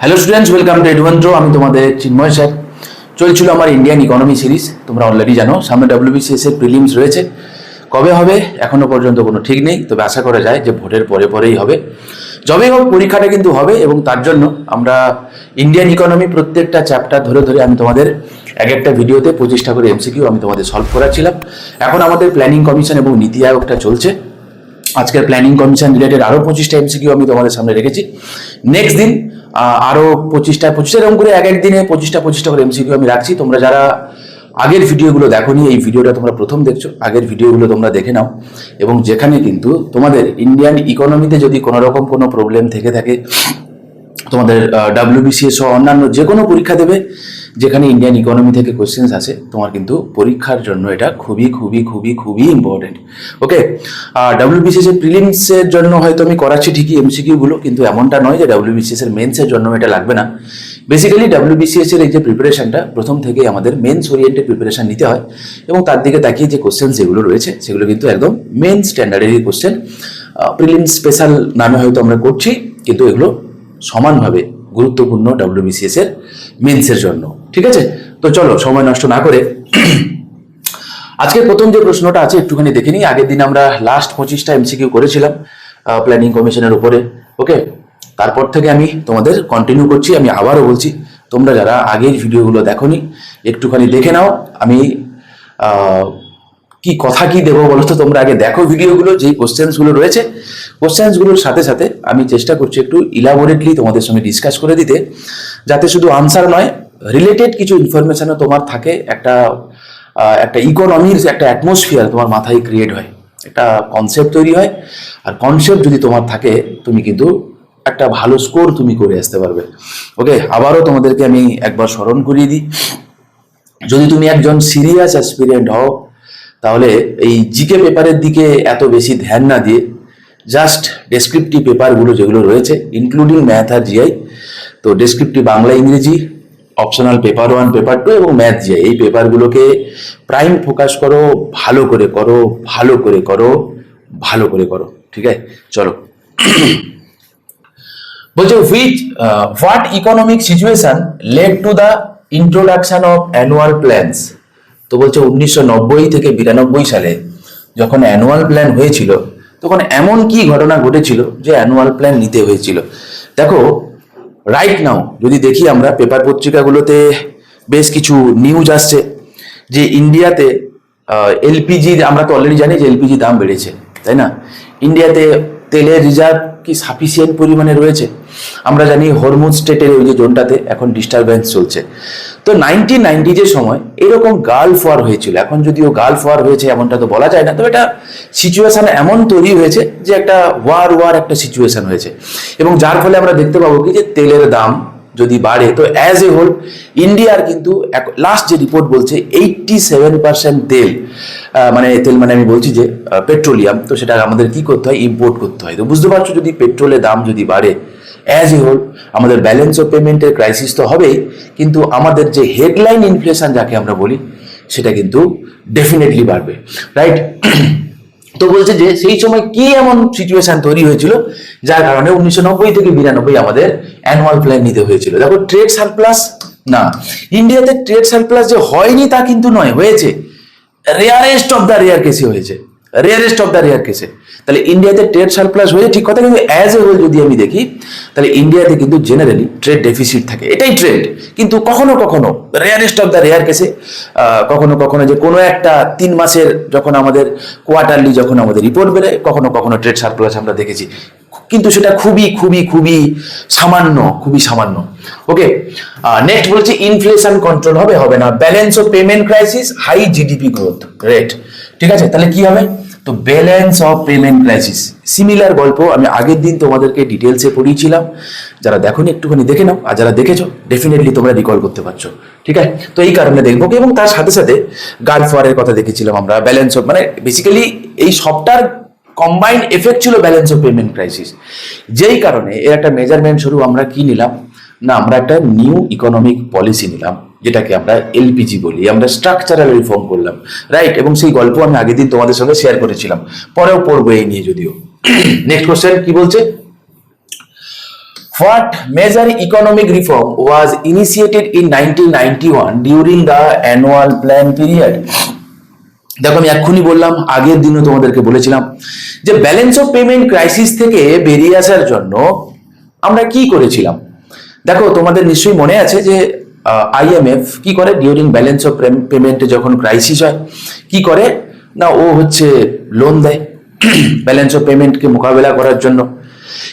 Hello students, welcome to adventure. আমি তোমাদের Chinmoy sir. চলছিল আমার ইন্ডিয়ান ইকোনমি সিরিজ, তোমরা অলরেডি জানো। সামনে ডব্লিউবিসিএস এর প্রিলিমস রয়েছে, কবে হবে এখনো পর্যন্ত কোনো ঠিক নেই, তবে আশা করা যায় যে ভোটের পরে পরেই হবে। যবেই হোক পরীক্ষাটা কিন্তু হবে, এবং তার জন্য আমরা ইন্ডিয়ান ইকোনমি প্রত্যেকটা চ্যাপ্টার ধরে ধরে আমি তোমাদের এক একটা ভিডিওতে 25টা করে এমসিকিউ আমি তোমাদের সলভ করাচ্ছিলাম। এখন আমাদের প্ল্যানিং কমিশন এবং নীতি আয়োগটা চলছে। আজকের প্ল্যানিং কমিশন রিলেটেড আরও 25টা এমসিকিউ আমি তোমাদের সামনে রেখেছি। নেক্সট দিন আরও 25টা এরকম করে এক দিনে 25টা করে এমসিকিউ আমি রাখছি। তোমরা যারা আগের ভিডিওগুলো দেখোনি, এই ভিডিওটা তোমরা প্রথম দেখছো, আগের ভিডিওগুলো তোমরা দেখে নাও। এবং যেখানে কিন্তু তোমাদের ইন্ডিয়ান ইকোনমিতে যদি কোনো রকম কোনো প্রবলেম থেকে থাকে, তোমাদের ডব্লিউবিসিএস সহ অন্যান্য যে কোনো পরীক্ষা দেবে যেখানে ইন্ডিয়ান ইকোনমি থেকে কোশ্চেন্স আসে, তোমার কিন্তু পরীক্ষার জন্য এটা খুবই খুবই খুবই খুবই ইম্পর্টেন্ট। ওকে, ডব্লিউবিসিএস এর প্রিলিমসের জন্য হয়তো আমি করাচ্ছি ঠিকই এমসিকিউগুলো, কিন্তু এমনটা নয় যে ডব্লিউবিসিএস এর মেন্সের জন্য এটা লাগবে না। বেসিক্যালি ডব্লিউবিসিএস এর এই যে প্রিপারেশনটা, প্রথম থেকেই আমাদের মেন্স ওরিয়েন্টেড প্রিপারেশন নিতে হয়, এবং তার দিকে তাকিয়ে যে কোশ্চেন যেগুলো রয়েছে সেগুলো কিন্তু একদম মেন স্ট্যান্ডার্ডেরই কোশ্চেন। প্রিলিমস স্পেশাল নামে হয়তো আমরা করছি, কিন্তু এগুলো সমানভাবে গুরুত্বপূর্ণ ডব্লিউবিসিএস এর মেন্সের জন্য। ঠিক আছে, তো চলো সময় নষ্ট না করে আজকে প্রথম যে প্রশ্নটা আছে একটুখানি দেখে নিই। আগের দিন আমরা লাস্ট 25টা এমসিকিউ করেছিলাম প্ল্যানিং কমিশনের উপরে। ওকে, তারপর থেকে আমি তোমাদের কন্টিনিউ করছি। আমি আবারও বলছি, তোমরা যারা আগের ভিডিওগুলো দেখোনি একটুখানি দেখে নাও। আমি কি দেবো বলো তো, তোমরা আগে দেখো ভিডিওগুলো, যেই কোশ্চেন্সগুলো রয়েছে কোশ্চেন্সগুলোর সাথে সাথে আমি চেষ্টা করছি একটু ইলাবোরেটলি তোমাদের সঙ্গে ডিসকাস করে দিতে, যাতে শুধু আনসার নয়, রিলেটেড কিছু ইনফরমেশনও তোমার থাকে। একটা ইকোনমির একটা অ্যাটমসফিয়ার তোমার মাথায় ক্রিয়েট হয়, একটা কনসেপ্ট তৈরি হয়। আর কনসেপ্ট যদি তোমার থাকে, তুমি কিন্তু একটা ভালো স্কোর তুমি করে আসতে পারবে। ওকে, আবারও তোমাদেরকে আমি একবার স্মরণ করিয়ে দিই, যদি তুমি একজন সিরিয়াস অ্যাসপিরিয়েন্ট হও, তাহলে এই জিকে পেপারের দিকে এত বেশি ধ্যান না দিয়ে জাস্ট ডেসক্রিপটিভ পেপারগুলো যেগুলো রয়েছে, ইনক্লুডিং ম্যাথ আর জিআই, তো ডেসক্রিপটিভ বাংলা ইংরেজি, অপশনাল পেপার 1 পেপার 2 এবং ম্যাথ জিআই, এই পেপারগুলোকে প্রাইম ফোকাস করো, ভালো করে করো, ভালো করে করো, ভালো করে করো। ঠিক আছে, চলো। বলছে what economic situation led to the introduction of annual plans. তো বলছে 1990 থেকে 92 সালে যখন অ্যানুয়াল প্ল্যান হয়েছিল, তখন এমন কি ঘটনা ঘটেছিল যে অ্যানুয়াল প্ল্যান নিতে হয়েছিল। দেখো, রাইট নাও যদি দেখি আমরা পেপার পত্রিকাগুলোতে বেশ কিছু নিউজ আসছে যে ইন্ডিয়াতে এলপিজি, আমরা তো অলরেডি জানি যে এলপিজি দাম বেড়েছে, তাই না? ইন্ডিয়াতে তেলের রিজার্ভ কি সাফিসিয়েন্ট পরিমাণে রয়েছে? আমরা জানি হরমুজ স্টেটের ওই যে জোনটাতে এখন ডিস্টারবেন্স চলছে। তো 1990 যে সময় এরকম গালফ ওয়ার হয়েছিল, এখন যদিও গালফ ওয়ার হয়েছে এমনটা তো বলা যায় না, তবে এটা সিচুয়েশন এমন তৈরি হয়েছে যে একটা ওয়ার একটা সিচুয়েশন হয়েছে, এবং যার ফলে আমরা দেখতে পাবো কি যে তেলের দাম যদি বাড়ে, তো অ্যাজ এ হোল ইন্ডিয়ার কিন্তু লাস্ট যে রিপোর্ট বলছে 87% তেল মানে আমি বলছি যে পেট্রোলিয়াম, তো সেটা আমাদের কি করতে হয়, ইম্পোর্ট করতে হয়। তো বুঝতে পারছো, যদি পেট্রোলের দাম যদি বাড়ে, অ্যাজ এ হোল আমাদের ব্যালেন্স অফ পেমেন্টের ক্রাইসিস তো হবেই, কিন্তু আমাদের যে হেডলাইন ইনফ্লেশন যাকে আমরা বলি, সেটা কিন্তু ডেফিনেটলি বাড়বে, রাইট? তো বলছে যে সেই সময় কি এমন সিচুয়েশন তৈরি হয়েছিল যার কারণে 1990 থেকে 92 আমাদের অ্যানুয়াল প্ল্যান নিতে হয়েছিল। দেখো, ট্রেড সারপ্লাস না, ইন্ডিয়াতে ট্রেড সারপ্লাস যে হয়নি তা কিন্তু নয়, হয়েছে। রেয়ারেস্ট অফ দ্য রেয়ার কেসে হয়েছে, রেয়ারেস্ট অফ দ্য রেয়ার কেসে। তাহলে ইন্ডিয়াতে ট্রেড সারপ্লাস হয়েছে ঠিক কথা, কিন্তু অ্যাজ এ হোল যদি আমি দেখি, তাহলে ইন্ডিয়াতে কিন্তু জেনারেলি ট্রেড ডেফিসিট থাকে, এটাই ট্রেন্ড। কিন্তু কখনো কখনো রেয়ারেস্ট অফ দ্য রেয়ার কেসে কখনো কখনো যে কোনো একটা 3 মাসের যখন আমাদের কোয়ার্টারলি যখন আমাদের রিপোর্ট বেরোয়, কখনো কখনো ট্রেড সারপ্লাস আমরা দেখেছি, কিন্তু সেটা খুবই খুবই খুবই সামান্য, খুবই সামান্য। ওকে, নেক্সট বলছি ইনফ্লেশন কন্ট্রোল হবে না, balance of payment crisis, high GDP growth rate. ঠিক আছে, তাহলে কি হবে? তো balance of payment crisis, similar গল্প আমি আগের দিন তোমাদেরকে ডিটেলসে পড়িয়েছিলাম। যারা দেখোনি একটুখানি দেখে নাও, আর যারা দেখেছো ডেফিনেটলি তোমরা রিকল করতে পারছো। ঠিক আছে, তো এই কারণে দেখবো, এবং তার সাথে সাথে গালফ ওয়ারের কথা দেখেছিলাম আমরা, ব্যালেন্স অফ বেসিক্যালি এই সবটার কম্বাইন্ড এফেক্ট ছিল ব্যালেন্স অফ পেমেন্ট ক্রাইসিস। যেই কারণে এর একটা মেজারমেন্ট স্বরূপ আমরা কি নিলাম না, আমরা একটা নিউ ইকোনমিক পলিসি নিলাম, যেটাকে আমরা এলপিজি বলি, আমরা স্ট্রাকচারাল রিফর্ম করলাম, রাইট? এবং সেই গল্প আমি আগের দিন তোমাদের সঙ্গে শেয়ার করেছিলাম, পরেও পড়বো এই নিয়ে যদিও। নেক্সট কোশ্চেন কি বলছে, What major economic reform was initiated in 1991 during the annual plan period? দেখো আমি এক্ষুনি বললাম, আগের দিনও তোমাদেরকে বলেছিলাম যে ব্যালেন্স অফ পেমেন্ট ক্রাইসিস থেকে বেরিয়ে আসার জন্য আমরা কি করেছিলাম। দেখো তোমাদের নিশ্চয়ই মনে আছে যে আইএমএফ কি করে ডিউরিং ব্যালেন্স অফ পেমেন্টে যখন ক্রাইসিস হয় কি করে না, ও হচ্ছে লোন দেয় ব্যালেন্স অফ পেমেন্টকে মোকাবেলা করার জন্য।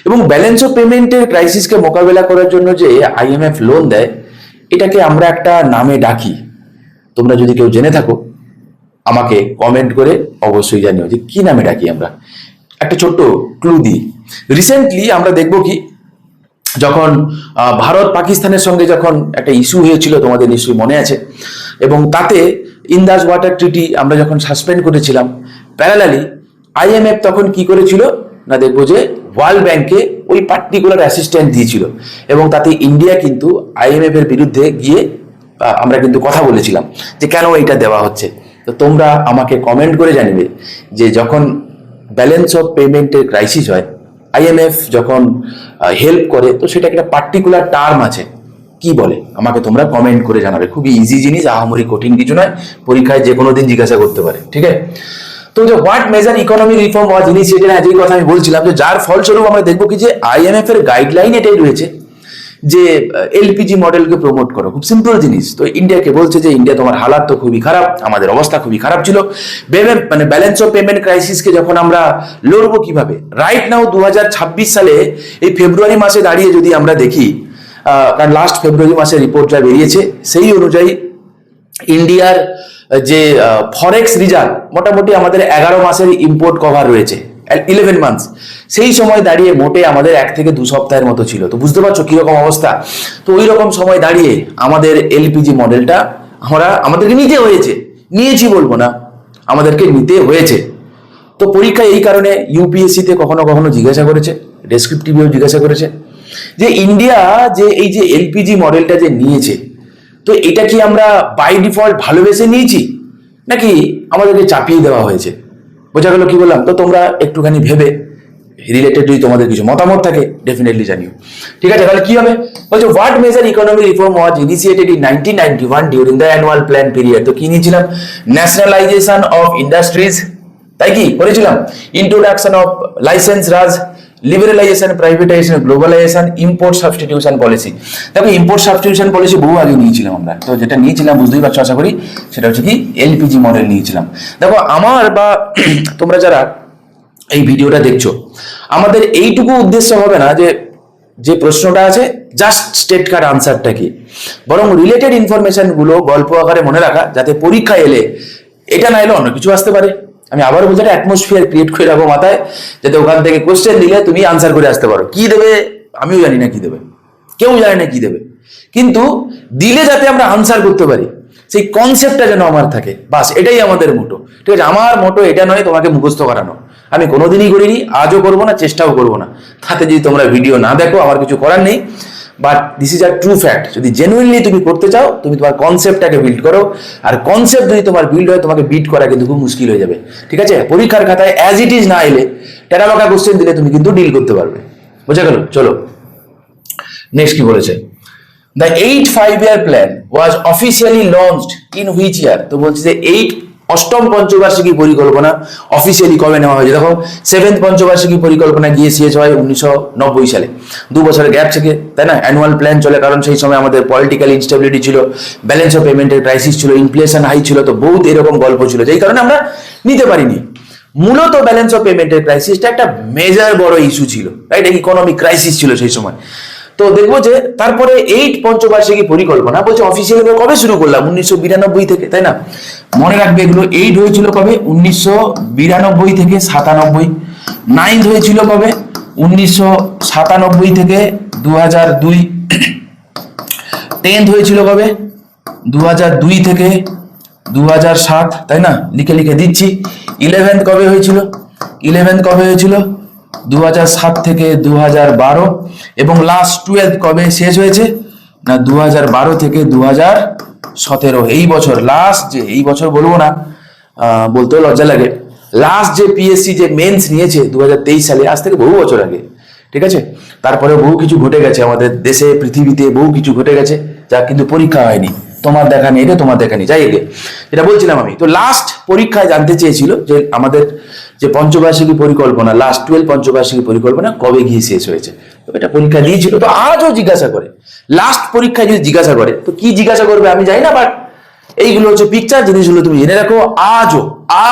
এবং ব্যালেন্স অফ পেমেন্টের ক্রাইসিসকে মোকাবেলা করার জন্য যে আইএমএফ লোন দেয়, এটাকে আমরা একটা নামে ডাকি। তোমরা যদি কেউ জেনে থাকো আমাকে কমেন্ট করে অবশ্যই জানিও যে কি নামে ডাকি আমরা। একটা ছোট্ট ক্লু দিই, রিসেন্টলি আমরা দেখবো কি, যখন ভারত পাকিস্তানের সঙ্গে যখন একটা ইস্যু হয়েছিল তোমাদের নিশ্চয়ই মনে আছে, এবং তাতে ইন্দাস ওয়াটার ট্রিটি আমরা যখন সাসপেন্ড করেছিলাম, প্যারালালি আইএমএফ তখন কি করেছিল না, দেখবো যে ওয়ার্ল্ড ব্যাংকে ওই পার্টিকুলার অ্যাসিস্ট্যান্ট দিয়েছিল, এবং তাতে ইন্ডিয়া কিন্তু আইএমএফ এর বিরুদ্ধে গিয়ে আমরা কিন্তু কথা বলেছিলাম যে কেন এইটা দেওয়া হচ্ছে। তো তোমরা আমাকে কমেন্ট করে জানিবে যে যখন ব্যালেন্স অফ পেমেন্টের ক্রাইসিস হয়, আইএমএফ যখন হেল্প করে, তো সেটা একটা পার্টিকুলার টার্ম আছে, কি বলে আমাকে তোমরা কমেন্ট করে জানাবে। খুবই ইজি জিনিস, আহামরি কঠিন কিছু নয়, পরীক্ষায় যে কোনো দিন জিজ্ঞাসা করতে পারে, ঠিক আছে। তো যে what measure economic reform was initiated, যেই কথা আমি বলছিলাম যে যার ফলস্বরূপ আমরা দেখবো কি যে আইএমএফ এর গাইডলাইন এটাই রয়েছে যে এলপিজি মডেলকে প্রমোট করো। খুব সিম্পল জিনিস। তো ইন্ডিয়াকে বলছে যে ইন্ডিয়া তোমার হালাত তো খুবই খারাপ, আমাদের অবস্থা খুবই খারাপ ছিল, মানে ব্যালেন্স অফ পেমেন্ট ক্রাইসিসকে যখন আমরা লড়বো কিভাবে। রাইট নাও 2026 সালে এই ফেব্রুয়ারি মাসে দাঁড়িয়ে যদি আমরা দেখি, কারণ লাস্ট ফেব্রুয়ারি মাসে রিপোর্ট যা বেরিয়েছে সেই অনুযায়ী ইন্ডিয়ার যে ফরেক্স রিজার্ভ মোটামুটি আমাদের 11 মাসের ইম্পোর্ট কভার রয়েছে, 11 মান্থস। সেই সময় দাঁড়িয়ে মোটে আমাদের 1 থেকে 2 সপ্তাহের মতো ছিল। তো বুঝতে পারছো কিরকম অবস্থা। তো ওই রকম সময় দাঁড়িয়ে আমাদের এলপিজি মডেলটা আমাদেরকে নিতে হয়েছে, নিয়েছি বলবো না, আমাদেরকে নিতে হয়েছে। তো পরীক্ষায় এই কারণে ইউপিএসসিতে কখনো কখনো জিজ্ঞাসা করেছে, ডেসক্রিপটিভেও জিজ্ঞাসা করেছে যে ইন্ডিয়া যে এই যে এলপিজি মডেলটা যে নিয়েছে, তো এটা কি আমরা বাই ডিফল্ট ভালোবেসে নিয়েছি নাকি আমাদেরকে চাপিয়ে দেওয়া হয়েছে। বোঝা গেল কি বললাম। তো তোমরা একটুখানি ভেবে রিলেটেড যদি তোমাদের কিছু মতামত থাকে ডেফিনেটলি জানিও, ঠিক আছে। তাহলে কি হবে বলছে, what measure economic reform was initiated in 1991 during the annual plan period. তো কি নিয়েছিলাম, ন্যাশনালাইজেশন অফ ইন্ডাস্ট্রিজ, তাই কি করেছিলাম, introduction of licence Raj, liberalisation, privatisation, globalisation, import substitution policy. দেখো ইম্পোর্ট সাবস্টিটিউশন পলিসি বহু আগে নিয়েছিলাম আমরা। তো যেটা নিয়েছিলাম বুঝতেই পারছো আশা করি, সেটা হচ্ছে কি এলপিজি মডেল নিয়েছিলাম। দেখো আমার বা তোমরা যারা এই ভিডিওটা দেখছো, আমাদের এইটুকু উদ্দেশ্য হবে না যে যে প্রশ্নটা আছে জাস্ট স্টেট কার্ড আনসারটা কি, বরং রিলেটেড ইনফরমেশন গুলো গল্প আকারে মনে রাখা, যাতে পরীক্ষা এলে এটা না এলে অন্য কিছু আসতে পারে। আমি আবার বলছি, একটা অ্যাটমসফিয়ার ক্রিয়েট করে রাখবো মাথায়, যাতে ওখান থেকে কোশ্চেন দিলে তুমি আনসার করে আসতে পারো। কি দেবে আমিও জানি না কি দেবে, কেউ জানে না কি দেবে, কিন্তু দিলে যাতে আমরা আনসার করতে পারি, সেই কনসেপ্টটা যেন আমার থাকে, বাস এটাই আমাদের মোটো, ঠিক আছে। আমার মোটো এটা নয় তোমাকে মুখস্থ করানো, আমি কোনোদিনই করিনি, আজও করবো না, চেষ্টাও করবো না। তাতে যদি তোমরা ভিডিও না দেখো আমার কিছু করার নেই, but this is a true fact. যদি জেনুইনলি তুমি করতে চাও, তুমি তোমার কনসেপ্টটাকে বিল্ড করো, আর কনসেপ্ট যদি তোমার বিল্ড হয়, তোমাকে বিট করা কিন্তু খুব মুশকিল হয়ে যাবে, ঠিক আছে। পরীক্ষার খাতায় অ্যাজ ইট ইজ না এলে টেরাবাকা কোশ্চেন দিলে তুমি কিন্তু ডিল করতে পারবে, বোঝা গেল। চলো নেক্সট কি বলেছে, the 8 5-year plan was officially launched in which year. তো বলছে যে অষ্টম পঞ্চবার্ষিকী পরিকল্পনা অফিসিয়ালি কবে নেওয়া হয়েছে। দেখো 7th পঞ্চবার্ষিকী পরিকল্পনা গিয়ে শেষ হয় 1990 সালে, 2 বছরের গ্যাপ থেকে, তাই না। অ্যানুয়াল প্ল্যান চলে, কারণ সেই সময় আমাদের পলিটিক্যাল ইনস্টেবিলিটি ছিল, ব্যালেন্স অফ পেমেন্টের ক্রাইসিস ছিল, ইনফ্লেশন হাই ছিল, তো বহুত এরকম গল্প ছিল, যেই কারণে আমরা নিতে পারিনি। মূলত ব্যালেন্স অফ পেমেন্টের ক্রাইসিসটা একটা মেজর বড় ইস্যু ছিল, রাইট, ইকোনমিক ক্রাইসিস ছিল সেই সময়। তো দেখবো যে তারপরে 8 পঞ্চবার্ষিকী পরিকল্পনা বলছে অফিসিয়ালি কবে শুরু করলাম, 1992 থেকে, তাই না। মনে রাখবে এগুলো, 8 হয়েছিল কবে, 1992 থেকে 97, 9 হয়েছিল কবে, 1997 থেকে 2002, 10th হয়েছিল কবে, 2002 থেকে 2007, তাই না, লিখে লিখে দিচ্ছি। 11th কবে হয়েছিল, 11th কবে হয়েছিল 2007 থেকে 2012, এবং লাস্ট 12th কবে শেষ হয়েছে না, 2012 থেকে 2017। এই বছর লাস্ট, যে এই বছর বলবো না, বলতেও লজ্জা লাগে, লাস্ট যে পিএসসি যে মেন্স নিয়েছে 2023 সালে, আজ থেকে বহু বছর আগে, ঠিক আছে, তারপরে বহু কিছু ঘটে গেছে আমাদের দেশে, পৃথিবীতে বহু কিছু ঘটে গেছে যা কিন্তু পরীক্ষা হয়নি, তোমার দেখা নেই, এটা তোমার দেখা নেই। যাই গে, এটা বলছিলাম আমি। তো লাস্ট পরীক্ষায় জানতে চেয়েছিল যে আমাদের যে পঞ্চবার্ষিকী পরিকল্পনা, লাস্ট 12 পঞ্চবার্ষিকী পরিকল্পনা কবে গিয়ে শেষ হয়েছে। তো এটা পরীক্ষা দিয়েছিল, তো আজও জিজ্ঞাসা করে, লাস্ট পরীক্ষায় যদি জিজ্ঞাসা করে তো কি জিজ্ঞাসা করবে আমি জানি না, বাট এইগুলো হচ্ছে পিকচার জিনিসগুলো তুমি জেনে রাখো।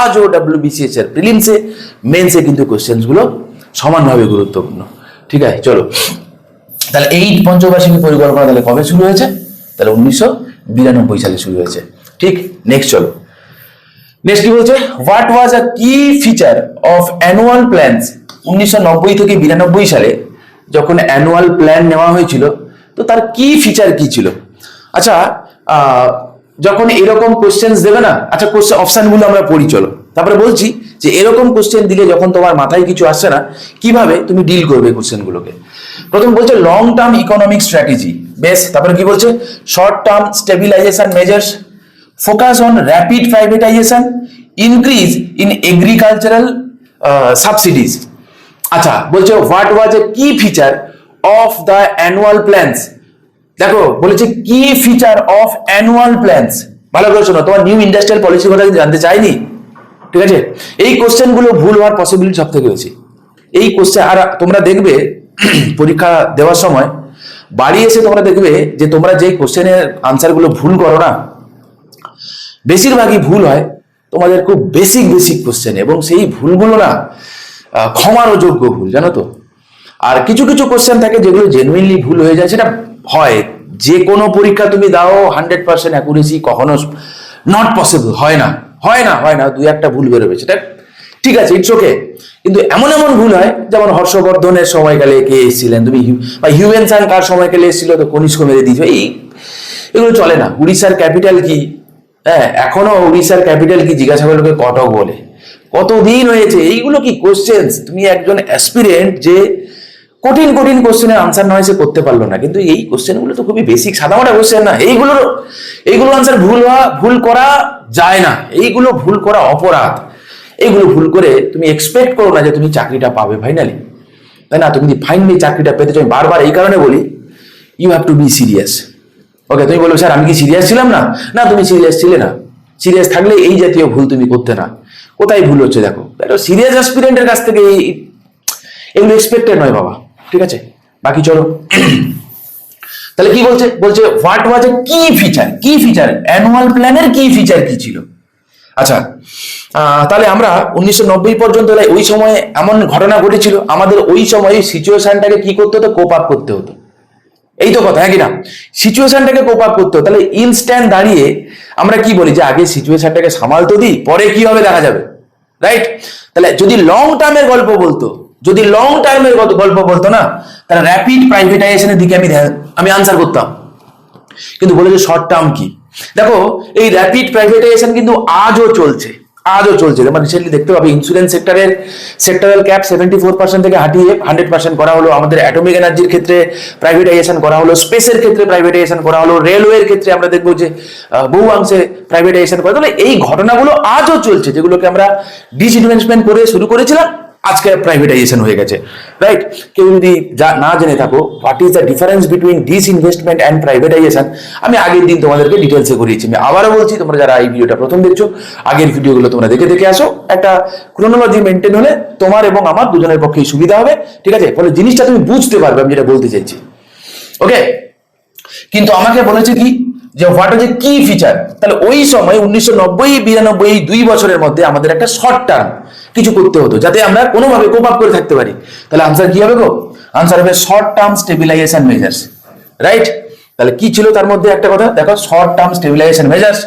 আজও WBCS এর প্রিলিমসে, মেন্সে কিন্তু কোশ্চেন্স গুলো সমানভাবে গুরুত্বপূর্ণ। ঠিক আছে, চলো তাহলে এই পঞ্চবার্ষিকী পরিকল্পনা তাহলে কবে শুরু হয়েছে? তাহলে 1992 সালে শুরু হয়েছে। ঠিক, নেক্সট চলো। নেক্সট কি বলছে, হোয়াট ওয়াজ আ কি ফিচার অফ অ্যানুয়াল প্ল্যানস? 1990 থেকে 92 সালে যখন অ্যানুয়াল প্ল্যান নেওয়া হয়েছিল, তো তার কি ফিচার কি ছিল? আচ্ছা, যখন এরকম কোশ্চেন্স দেবে না, আচ্ছা কোশ্চেন অপশনগুলো আমরা পড়ি চলো, তারপরে বলছি যে এরকম কোশ্চেন দিলে যখন তোমার মাথায় কিছু আসছে না, কিভাবে তুমি ডিল করবে কোশ্চেনগুলোকে। প্রথম বলছে লং টার্ম ইকোনমিক স্ট্র্যাটেজি, বেশ। তারপরে কি বলছে, short term stabilisation measures, focus on rapid privatisation, increase in agricultural subsidies. আচ্ছা বলছে হোয়াট ওয়াজ এ কি feature of the annual plans. দেখো বলেছে কি ফিচার অফ অ্যানুয়াল প্ল্যানস, ভালো করে শোনো, তোমার নিউ ইন্ডাস্ট্রিয়াল পলিসি কথা জানতে চাইনি। ঠিক আছে, এই কোশ্চেন গুলো ভুল হওয়ার পসিবিলিটি সব থেকে বেশি এই কোশ্চেন। আর তোমরা দেখবে পরীক্ষা দেওয়ার সময় বাড়ি এসে তোমরা দেখবে যে তোমরা যে কোশ্চেনের আনসার গুলো ভুল করো না, বেশিরভাগই ভুল হয় তোমাদের খুব বেসিক কোশ্চেন, এবং সেই ভুলগুলো না ক্ষমার অযোগ্য ভুল, জানো তো। আর কিছু কিছু কোশ্চেন থাকে যেগুলো জেনুইনলি ভুল হয়ে যায়, সেটা হয়, যে কোনো পরীক্ষা তুমি দাও 100% অ্যাকুরেসি কখনো নট পসিবল, হয় না। দুই একটা ভুল বেরোবে, সেটা ঠিক আছে, ইটস ওকে। কিন্তু এমন ভুল হয়, যেমন হর্ষবর্ধনের সময়কালে কে এসেছিলেন তুমি, বা হিউম্যান সাং কার সময়কালে এসেছিল, তো কনিষ্ক মেরে দিয়েছো, এগুলো চলে না। উড়িষ্যার ক্যাপিটাল কি? হ্যাঁ, এখনো উড়িষ্যার ক্যাপিটাল কি জিজ্ঞাসা করলে কটক বলে, কতদিন হয়েছে। এইগুলো কি কোশ্চেন্স? তুমি একজন অ্যাসপিরেন্ট যে কঠিন কোশ্চেনের আনসার নয় সে করতে পারলো না, কিন্তু এই কোশ্চেনগুলো তো খুবই বেসিক সাদামাটা কোশ্চেন না, এইগুলো আনসার ভুল করা যায় না, এইগুলো ভুল করা অপরাধ। এইগুলো ভুল করে তুমি এক্সপেক্ট করো না যে তুমি চাকরিটা পাবে ফাইনালি, তাই না? তুমি যদি ফাইনালি চাকরিটা পেতে চাই, বারবার এই কারণে বলি, you have to be serious. Okay, তুমি বলবে স্যার আমি কি সিরিয়াস ছিলাম না? না, তুমি সিরিয়াস ছিলে না। সিরিয়াস থাকলে এই জাতীয় ভুল তুমি করতে না। কোথায় ভুল হচ্ছে দেখো, সিরিয়াস অ্যাসপিরেন্টের কাছ থেকে এগুলো এক্সপেক্টেড নয় বাবা। ঠিক আছে, বাকি চলো। তাহলে কি বলছে হোয়াট ওয়াজ এ কি ফিচার অ্যানুয়াল প্ল্যানের কি ফিচার কি ছিল। আচ্ছা, তাহলে আমরা 1990 পর্যন্ত, ওই সময়ে এমন ঘটনা ঘটেছিল, আমাদের ওই সময় সিচুয়েশনটাকে কি করতে হতো, কোপ আপ করতে হতো। এই তো কথা, হ্যাঁ কি না? সিচুয়েশনটাকে কোপ আপ করতে হতো। তাহলে ইনস্ট্যান্ট দাঁড়িয়ে আমরা কি বলি যে আগে সিচুয়েশনটাকে সামালতো দিই, পরে কি হবে দেখা যাবে, রাইট? তাহলে যদি লং টার্মের গল্প বলতো না, তাহলে র্যাপিড প্রাইভেটাইজেশনের দিকে আমি আনসার করতাম। কিন্তু বলেছে শর্ট টার্ম কি। দেখো এই র্যাপিড প্রাইভেটাইজেশন কিন্তু আজও চলছে। মানে রিসেন্টলি দেখতে পাবে ইন্স্যুরেন্স সেক্টরাল ক্যাপ 74% থেকে হাঁটিয়ে 100% করা হলো। আমাদের অ্যাটমিক এনার্জির ক্ষেত্রে প্রাইভেটাইজেশন করা হলো, স্পেসের ক্ষেত্রে প্রাইভেটাইজেশন করা হলো, রেলওয়ের ক্ষেত্রে আমরা দেখবো যে বহু অংশে প্রাইভেটাইজেশন করা হলো। এই ঘটনাগুলো আজও চলছে, যেগুলোকে আমরা ডিসইনভেস্টমেন্ট করে শুরু করেছিলাম, আজকে প্রাইভেটাইজেশন হয়ে গেছে, রাইট? কেউ যদি না জেনে থাকো what is the difference between disinvestment and privatisation, আমি আগের দিন তোমাদেরকে ডিটেলসে করিয়েছি। আমি আবারও বলছি, তোমরা যারা এই ভিডিওটা প্রথম দেখছো, আগের ভিডিওগুলো তোমরা দেখে আসো, একটা ক্রোনোলজি মেনটেন হলে তোমার এবং আমার দুজনের পক্ষেই সুবিধা হবে। ঠিক আছে, ফলে জিনিসটা তুমি বুঝতে পারবে আমি যেটা বলতে চাইছি। ওকে, কিন্তু আমাকে বলেছে কি যে হোয়াট ইজ কি ফিচার। তাহলে ওই সময় 1990-92 এই 2 বছরের মধ্যে আমাদের একটা শর্ট টার্ম কিছু করতে হতো, যাতে আমরা কোনোভাবে কোপ আপ করে থাকতে পারি। তাহলে আনসার কি হবে গো? আনসার হবে short term stabilisation measures, right? তাহলে কি ছিল তার মধ্যে একটা কথা দেখো, short term stabilisation measures,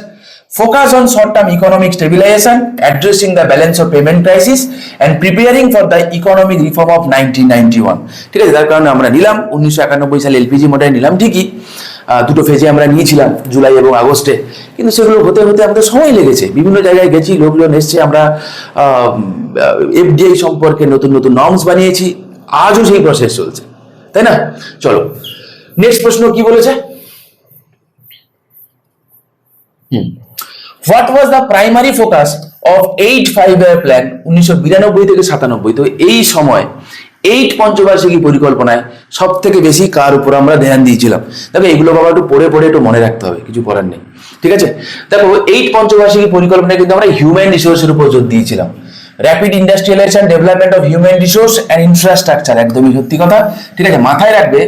focus on short-term economic stabilization, addressing the balance of payment crisis and preparing for the economic reform of 1991। ঠিক আছে, তার কারণে আমরা নিলাম 1991 সালে এলপিজি মডেল নিলাম, ঠিকই দুটো ফেজে আমরা নিয়েছিলাম, জুলাই এবং আগস্টে, কিন্তু সেগুলো হতে আমাদের সময় লেগেছে। বিভিন্ন জায়গায় গেছি, লোকজন এসছে, আমরা এফডিআই সম্পর্কে নতুন নর্মস বানিয়েছি, আজও সেই প্রসেস চলছে, তাই না? চলো নেক্সট প্রশ্ন কি বলেছে। What was the primary focus of 8 5-year plan 1992 থেকে 97। তো এই সময় 8 পঞ্চবার্ষিকী পরিকল্পনায় সব থেকে বেশি কার উপর আমরা ধ্যান দিয়েছিলাম? দেখো এগুলো বাবা একটু পড়ে পড়ে একটু মনে রাখতে হবে, কিছু করার নেই, ঠিক আছে? দেখো 8 পঞ্চবার্ষিকী পরিকল্পনায় কিন্তু আমরা হিউম্যান রিসোর্সের উপর জোর দিয়েছিলাম। Rapid industrialisation, development of human resource and infrastructure, একদমই সত্যি কথা, ঠিক আছে? মাথায় রাখবে।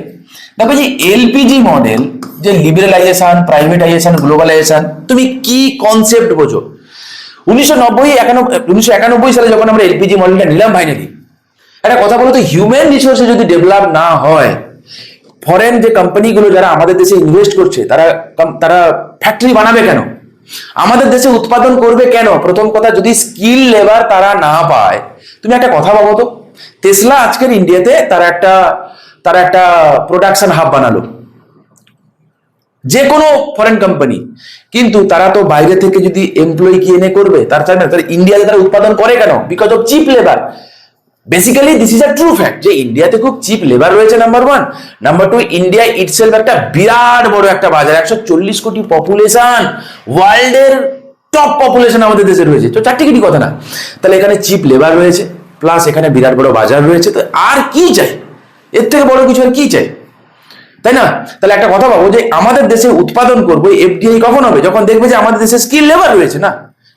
দেখো যে এলপিজি মডেল, যে লিবারালাইজেশন, প্রাইভেটাইজেশন, গ্লোবালাইজেশন, তুমি কি কনসেপ্ট বোঝো? 1991 সালে যখন আমরা এলপিজি মডেলটা নিলাম ফাইনালি, একটা কথা বলো তো, হিউম্যান রিসোর্সে যদি ডেভেলপ না হয়, ফরেন যে কোম্পানিগুলো যারা আমাদের দেশে ইনভেস্ট করছে তারা ফ্যাক্টরি বানাবে কেন? আমাদের দেশে উৎপাদন করবে কেন? প্রথম কথা, যদি স্কিল লেবার তারা না পায়, তুমি একটা কথা ভাবো তো, টেসলা আজকের ইন্ডিয়াতে তারা একটা প্রোডাকশন হাব বানালো, যে কোনো ফরেন কোম্পানি, কিন্তু তারা তো বাইরে থেকে যদি এমপ্লয়ি কি এনে করবে, তার চাই না, তারা ইন্ডিয়াতে তারা উৎপাদন করে কেন? Because of cheap labour. Basically this is a true fact যে ইন্ডিয়াতে খুব চিপ লেবার রয়েছে, নাম্বার 1। নাম্বার 2, ইন্ডিয়া ইটসেলফ একটা বিরাট বড় একটা বাজার, 140 কোটি পপুলেশন, ওয়ার্ল্ডের টপ পপুলেশন আমাদের দেশে রয়েছে, তো চারটিখানি কথা না। তাহলে এখানে চিপ লেবার রয়েছে, প্লাস এখানে বিরাট বড় বাজার রয়েছে, তো আর কি চাই? এর থেকে বড় কিছু আর কি চাই, তাই না? তাহলে একটা কথা ভাবো যে আমাদের দেশে উৎপাদন করবো, এফডিআই কখন হবে? যখন দেখবে যে আমাদের দেশে স্কিল লেবার রয়েছে। না,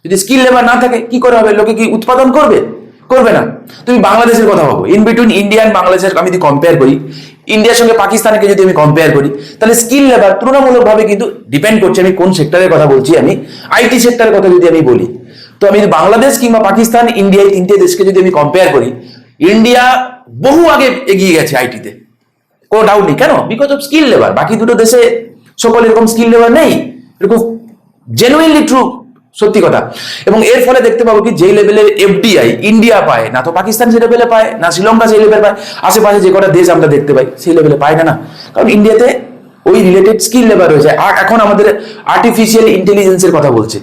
যদি স্কিল লেবার না থাকে কি করে হবে? লোকে কি উৎপাদন করবে? করবে না। তুমি বাংলাদেশের কথা ভাবো, ইন বিটুইন ইন্ডিয়া এন্ড বাংলাদেশের আমি যদি কম্পেয়ার করি, ইন্ডিয়ার সঙ্গে পাকিস্তানকে যদি আমি কম্পেয়ার করি, তাহলে স্কিল লেবার তুলনামূলকভাবে কিন্তু ডিপেন্ড করছে আমি কোন সেক্টরের কথা বলছি। আমি আইটি সেক্টরের কথা যদি আমি বলি, তো আমি বাংলাদেশ কিংবা পাকিস্তান, ইন্ডিয়া, এই তিনটে দেশকে যদি আমি কম্পেয়ার করি, ইন্ডিয়া বহু আগে এগিয়ে গেছে আইটিতে, কোনো ডাউট নেই। কেন? Because of skill labour. বাকি দুটো দেশে সকল এরকম স্কিল লেবার নেই, এরকম জেনুইনলি ট্রু, সত্যি কথা। এবং এর ফলে দেখতে পাবো কি, যে লেভেলের এফডিআই ইন্ডিয়া পায় না, তো পাকিস্তান সেই লেভেলে পায় না, শ্রীলঙ্কা সেই লেভেলে পায়, আশেপাশে যে কটা দেশ আমরা দেখতে পাই সেই লেভেলে পায় না। কারণ ইন্ডিয়াতে ওই রিলেটেড স্কিল লেবার রয়েছে। আর এখন আমাদের আর্টিফিশিয়াল ইন্টেলিজেন্সের কথা বলছে,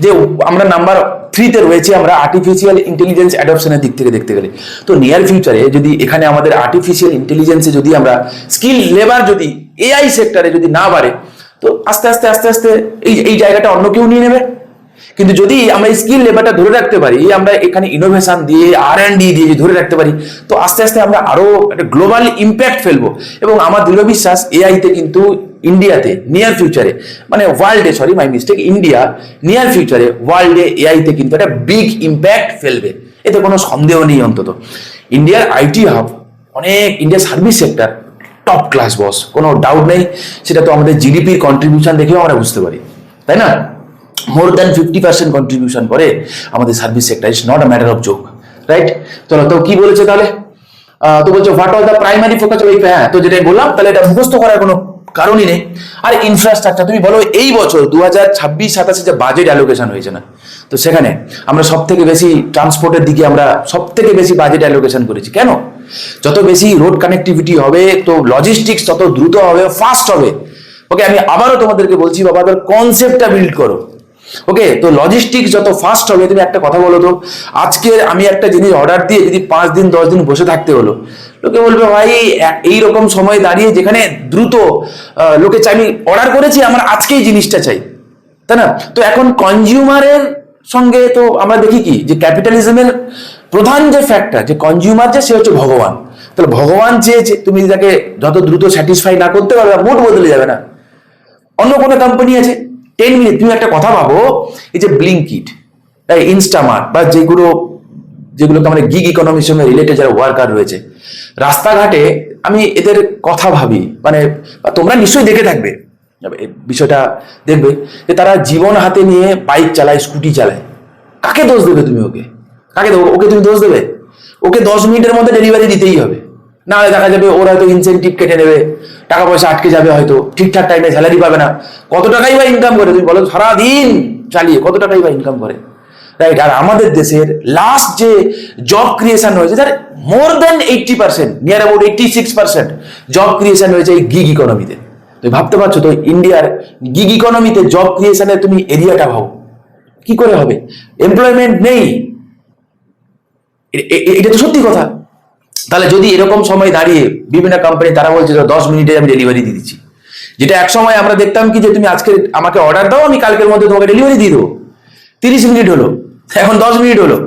যে আমরা নাম্বার 3-তে রয়েছে আমরা আর্টিফিশিয়াল ইন্টেলিজেন্স অ্যাডপশনের দিক থেকে দেখতে গেলে। তো নিয়ার ফিউচারে যদি এখানে আমাদের আর্টিফিশিয়াল ইন্টেলিজেন্সে যদি আমরা স্কিল লেবার যদি এআই সেক্টরে যদি না বাড়ে, তো আস্তে আস্তে আস্তে আস্তে এই জায়গাটা অন্য কেউ নিয়ে নেবে। কিন্তু যদি আমরা স্কিল লেবারটা ধরে রাখতে পারি, আমরা এখানে ইনোভেশন দিয়ে, R&D দিয়ে ধরে রাখতে পারি, তো আস্তে আস্তে আমরা আরো একটা গ্লোবাল ইম্প্যাক্ট ফেলবো। এবং আমার দৃঢ় বিশ্বাস এআইতে কিন্তু ইন্ডিয়াতে নিয়ার ফিউচারে, মানে ওয়ার্ল্ডে, sorry my mistake, India near ফিউচারে ওয়ার্ল্ডে এআইতে কিন্তু একটা বিগ ইম্প্যাক্ট ফেলবে, এতে কোনো সন্দেহ নেই। অন্তত ইন্ডিয়ার আইটি হাব, অনেক ইন্ডিয়ার সার্ভিস সেক্টর টপ ক্লাস বস, কোনো ডাউট নেই। সেটা তো আমাদের জিডিপির কন্ট্রিবিউশন দেখেও আমরা বুঝতে পারি, তাই না? মোর দ্যান 50% কন্ট্রিবিউশন করে আমাদের service sector, it's not a matter of joke, right? চলো, তো কি বলেছে তাহলে? তো বলছো what are the primary focus of, হ্যাঁ, তো যেটা বললাম, তাহলে এটা মুখস্থ করার কোনো কারণই নেই। আর ইনফ্রাস্ট্রাকচার, তুমি বলো এই বছর 2026-27 যে বাজেট অ্যালোকেশন হয়েছে না, তো সেখানে আমরা সব থেকে বেশি ট্রান্সপোর্টের দিকে আমরা সব থেকে বেশি বাজেট অ্যালোকেশন করেছি। কেন? যত বেশি রোড কানেক্টিভিটি হবে, তো লজিস্টিক্স তত দ্রুত হবে, ফাস্ট হবে। ওকে, আমি আবারও তোমাদেরকে বলছি বাবা, কনসেপ্টটা বিল্ড করো। ওকে, তো লজিস্টিক্স যত ফাস্ট হবে, তুমি একটা কথা বলো তো, আজকে আমি একটা জিনিস অর্ডার দিয়ে যদি 5 দিন 10 দিন বসে থাকতে হলো, লোকে বলবে ভাই এইরকম সময় দাঁড়িয়ে যেখানে দ্রুত লোকে চাই, আমি অর্ডার করেছি, আমার আজকেই জিনিসটা চাই, তাই না? তো এখন কনজিউমারের সঙ্গে তো আমরা দেখি কি, যে ক্যাপিটালিজমের প্রধান যে ফ্যাক্টর, যে কনজিউমার, যে সে হচ্ছে ভগবান। তাহলে ভগবান চেয়েছে, তুমি তাকে যত দ্রুত স্যাটিসফাই না করতে পারবে, মুড বদলে যাবে না। অন্য কোনো কোম্পানি আছে 10 মিনিট, তুমি একটা কথা ভাবো, এই যে ব্লিঙ্কিট, ইনস্টামার্ট, বা যেগুলোকে আমরা গিগ ইকোনমির সঙ্গে রিলেটেড যারা ওয়ার্কার রয়েছে রাস্তাঘাটে, আমি এদের কথা ভাবি, মানে তোমরা নিশ্চয়ই দেখে থাকবে বিষয়টা, দেখবে যে তারা জীবন হাতে নিয়ে বাইক চালায়, স্কুটি চালায়। কাকে দোষ দেবে তুমি? কাকে দেবো? ওকে তুমি দোষ দেবে? ওকে 10 মিনিটের মধ্যে ডেলিভারি দিতেই হবে, না হলে দেখা যাবে ওরা হয়তো ইনসেন্টিভ কেটে নেবে, টাকা পয়সা আটকে যাবে, হয়তো ঠিকঠাক টাইমে স্যালারি পাবে না। কত টাকাই বা ইনকাম করে তুমি বলো? সারাদিন চালিয়ে কত টাকাই বা ইনকাম করে, রাইট? আর আমাদের দেশের লাস্ট যে জব ক্রিয়েশন হয়েছে, তার মোর দেন 80%, নিয়ার অ্যাবাউট 86% জব ক্রিয়েশন হয়েছে এই গিগ ইকোনমিতে। তুমি ভাবতে পারছো তো, ইন্ডিয়ার গিগ ইকোনমিতে জব ক্রিয়েশনের তুমি এরিয়াটা ভাবো, কি করে হবে? এমপ্লয়মেন্ট নেই, এটা তো সত্যি কথা। তাহলে যদি এরকম সময় দাঁড়িয়ে বিভিন্ন কোম্পানি তারা বলছে 10 মিনিটে আমি ডেলিভারি দিয়ে দিচ্ছি, যেটা এক সময় আমরা দেখতাম কি, যে তুমি আজকে আমাকে অর্ডার দাও, আমি কালকের মধ্যে তোমাকে ডেলিভারি দিয়ে দেবো, 30 মিনিট হলো, এখন 10 মিনিট হলো,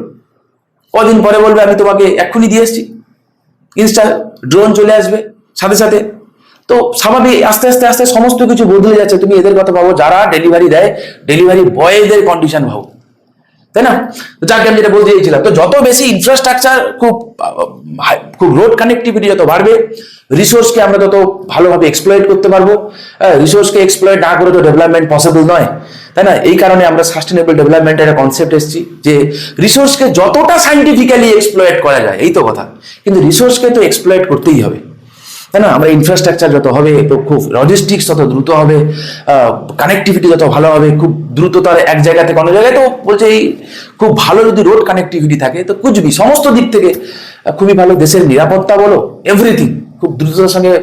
কদিন পরে বলবে আমি তোমাকে এক্ষুনি দিয়ে এসছি। ইনস্টা ড্রোন চলে আসবে সাথে সাথে। তো স্বাভাবিক আস্তে আস্তে আস্তে সমস্ত কিছু বদলে যাচ্ছে। তুমি এদের কথা ভাবো, যারা ডেলিভারি দেয়, ডেলিভারি বয়দের কন্ডিশন ভাবো, তাই না? যাকে আমি যেটা বলতে চাইছিলাম, তো যত বেশি ইনফ্রাস্ট্রাকচার খুব রোড কানেক্টিভিটি যত বাড়বে, রিসোর্সকে আমরা তত ভালোভাবে এক্সপ্লয়েট করতে পারবো। রিসোর্সকে এক্সপ্লয়েট না করে তো ডেভেলপমেন্ট পসিবল নয়, তাই না? এই কারণে আমরা সাস্টেনেবল ডেভেলপমেন্টের একটা কনসেপ্ট এসেছি যে রিসোর্সকে যতটা সাইন্টিফিক্যালি এক্সপ্লয়েট করা যায়, এই তো কথা। কিন্তু রিসোর্সকে তো এক্সপ্লয়েট করতেই হবে, তাই না? আমরা ইনফ্রাস্ট্রাকচার যত হবে তো খুব লজিস্টিক্স তত দ্রুত হবে, কানেক্টিভিটি যত ভালো হবে, খুব দ্রুততার এক জায়গা থেকে অন্য জায়গায়, তো বলছে এই খুব ভালো যদি রোড কানেক্টিভিটি থাকে তো কুচবি সমস্ত দিক থেকে খুবই ভালো। দেশের নিরাপত্তা বলো, এভরিথিং খুব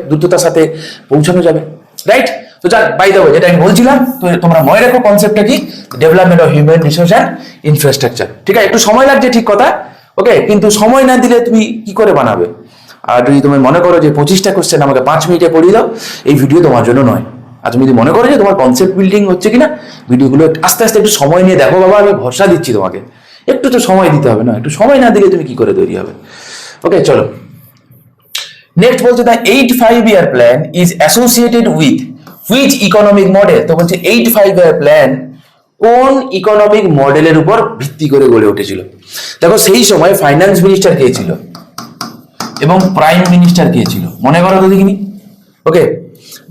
দ্রুততার সাথে পৌঁছানো যাবে, রাইট? তো যাক, বাই দ্য ওয়ে, যেটা আমি বলছিলাম, তো তোমরা মনে রেখো কনসেপ্টটা কি, development of human resource and infrastructure. ঠিক আছে, একটু সময় লাগছে ঠিক কথা, ওকে, কিন্তু সময় না দিলে তুমি কি করে বানাবে? আর যদি তুমি মনে করো যে 25টা কোশ্চেন আমাকে 5 মিনিটে পড়িয়ে দাও, এই ভিডিও তোমার জন্য নয়। আর তুমি যদি মনে করো যে তোমার কনসেপ্ট বিল্ডিং হচ্ছে কিনা, ভিডিওগুলো আস্তে আস্তে একটু সময় নিয়ে দেখো বাবা, আমি ভরসা দিচ্ছি তোমাকে। একটু তো সময় দিতে হবে না? একটু সময় না দিলে তুমি কি করে তৈরি হবে? ওকে, চলো নেক্সট। বলছে the 8-5 year plan is associated with which economic model? তো বলছে 8-5 year প্ল্যান কোন ইকোনমিক মডেলের উপর ভিত্তি করে গড়ে উঠেছিল? দেখো, সেই সময় ফাইন্যান্স মিনিস্টার কে ছিল এবং প্রাইম মিনিস্টার কে ছিল, মনে করো তো দেখিনি। ওকে,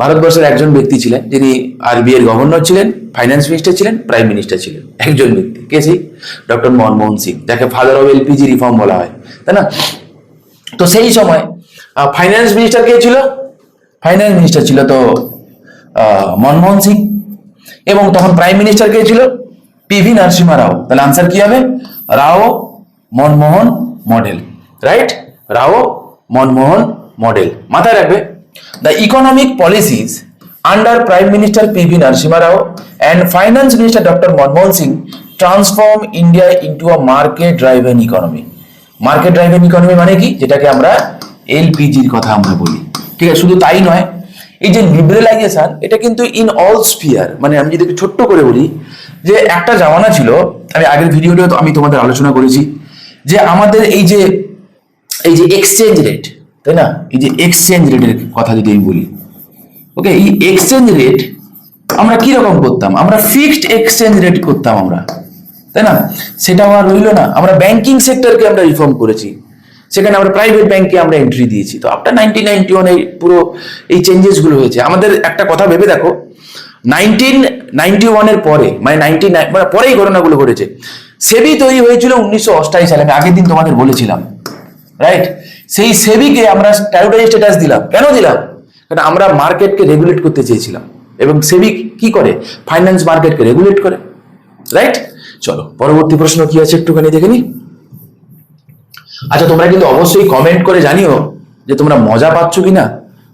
ভারতবর্ষের একজন ব্যক্তি ছিলেন যিনি আরবিআই এর গভর্নর ছিলেন, ফাইন্যান্স মিনিস্টার ছিলেন, প্রাইম মিনিস্টার ছিলেন। একজন ব্যক্তি, কে সেই? ডক্টর মনমোহন সিং, যাকে ফাদার অফ এলপিজি রিফর্ম বলা হয়, তাই না? তো সেই সময় ফাইন্যান্স মিনিস্টার কে ছিল? ফাইন্যান্স মিনিস্টার ছিল তো মনমোহন সিং। এবং তখন প্রাইম মিনিস্টার কে ছিল? পিভি নরসিংহ রাও। তাহলে আনসার কি হবে? Rao Manmohan model, right? Rao Manmohan model মাথায় রাখবে। The economic policies under prime minister PV Narasimha Rao and finance minister doctor Manmohan Singh transform India into a market driven economy. Market driven economy মানে কি? যেটাকে আমরা এলপিজির কথা আমরা বলি। ঠিক আছে, শুধু তাই নয়, এই যে লিবারেলাইজেশন, এটা কিন্তু ইন অল স্ফিয়ার। মানে আমি যদি একটু ছোট্ট করে বলি, যে একটা জামানা ছিল, আমি আগের ভিডিওতে আমি তোমাদের আলোচনা করেছি, যে আমাদের এই যে এক্সচেঞ্জ রেট, তাই না? এই যে এক্সচেঞ্জ রেটের কথা যদি আমি বলি, ওকে, এই এক্সচেঞ্জ রেট আমরা কি রকম করতাম? আমরা ফিক্সড এক্সচেঞ্জ রেট করতাম আমরা, তাই না? সেটাও আর রইলো না। আমরা ব্যাংকিং সেক্টরকে আমরা রিফর্ম করেছি, সেখানে আমরা প্রাইভেট ব্যাংকে আমরা এন্ট্রি দিয়েছি। তো আফটার 1991 এই পুরো এই চেঞ্জেস গুলো হয়েছে। আমাদের একটা কথা ভেবে দেখো, 1991 এর পরে, মানে 99 মানে পরেই ঘটনাগুলো ঘটেছে। সেবি তৈরি হয়েছিল 1988 সালে, আমি আগের দিন তোমাদের বলেছিলাম, রাইট? সেই সেবিকে আমরা স্ট্যাটুটরি স্ট্যাটাস দিলাম। কেন দিলাম? কারণ আমরা মার্কেটকে রেগুলেট করতে চেয়েছিলাম, এবং সেবি কি করে? ফাইন্যান্স মার্কেটকে রেগুলেট করে, রাইট? চলো পরবর্তী প্রশ্ন কি আছে একটুখানি দেখে নি। আচ্ছা, তোমরা কিন্তু অবশ্যই কমেন্ট করে জানিও যে তোমরা মজা পাচ্ছ কিনা,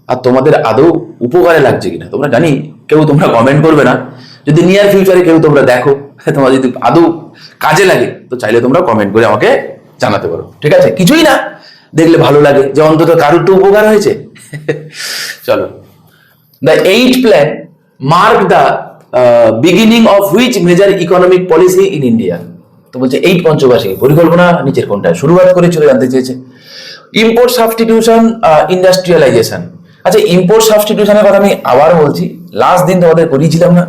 আর তোমাদের আদৌ উপকারে লাগছে কিনা। তোমরা জানি কেউ তোমরা কমেন্ট করবে না, যদি নিয়ার ফিউচারে কেউ তোমরা দেখো, তোমার যদি আদৌ কাজে লাগে, তো চাইলে তোমরা কমেন্ট করে আমাকে জানাতে পারো, ঠিক আছে? কিছুই না, দেখলে ভালো লাগে যে অন্তত কারুর তো উপকার হয়েছে। চলো, the 8 plan mark the beginning of which major economic policy in India? তো বলছে 8 পঞ্চবার্ষিকী পরিকল্পনা নিচের কোনটা শুরুয়াত করেছিল, জানতে চেয়েছে। Import substitution, industrialisation. আচ্ছা, ইম্পোর্ট সাবস্টিটিউশনের কথা আমি আবার বলছি, লাস্ট দিন তোমাদের করিয়েছিলাম না,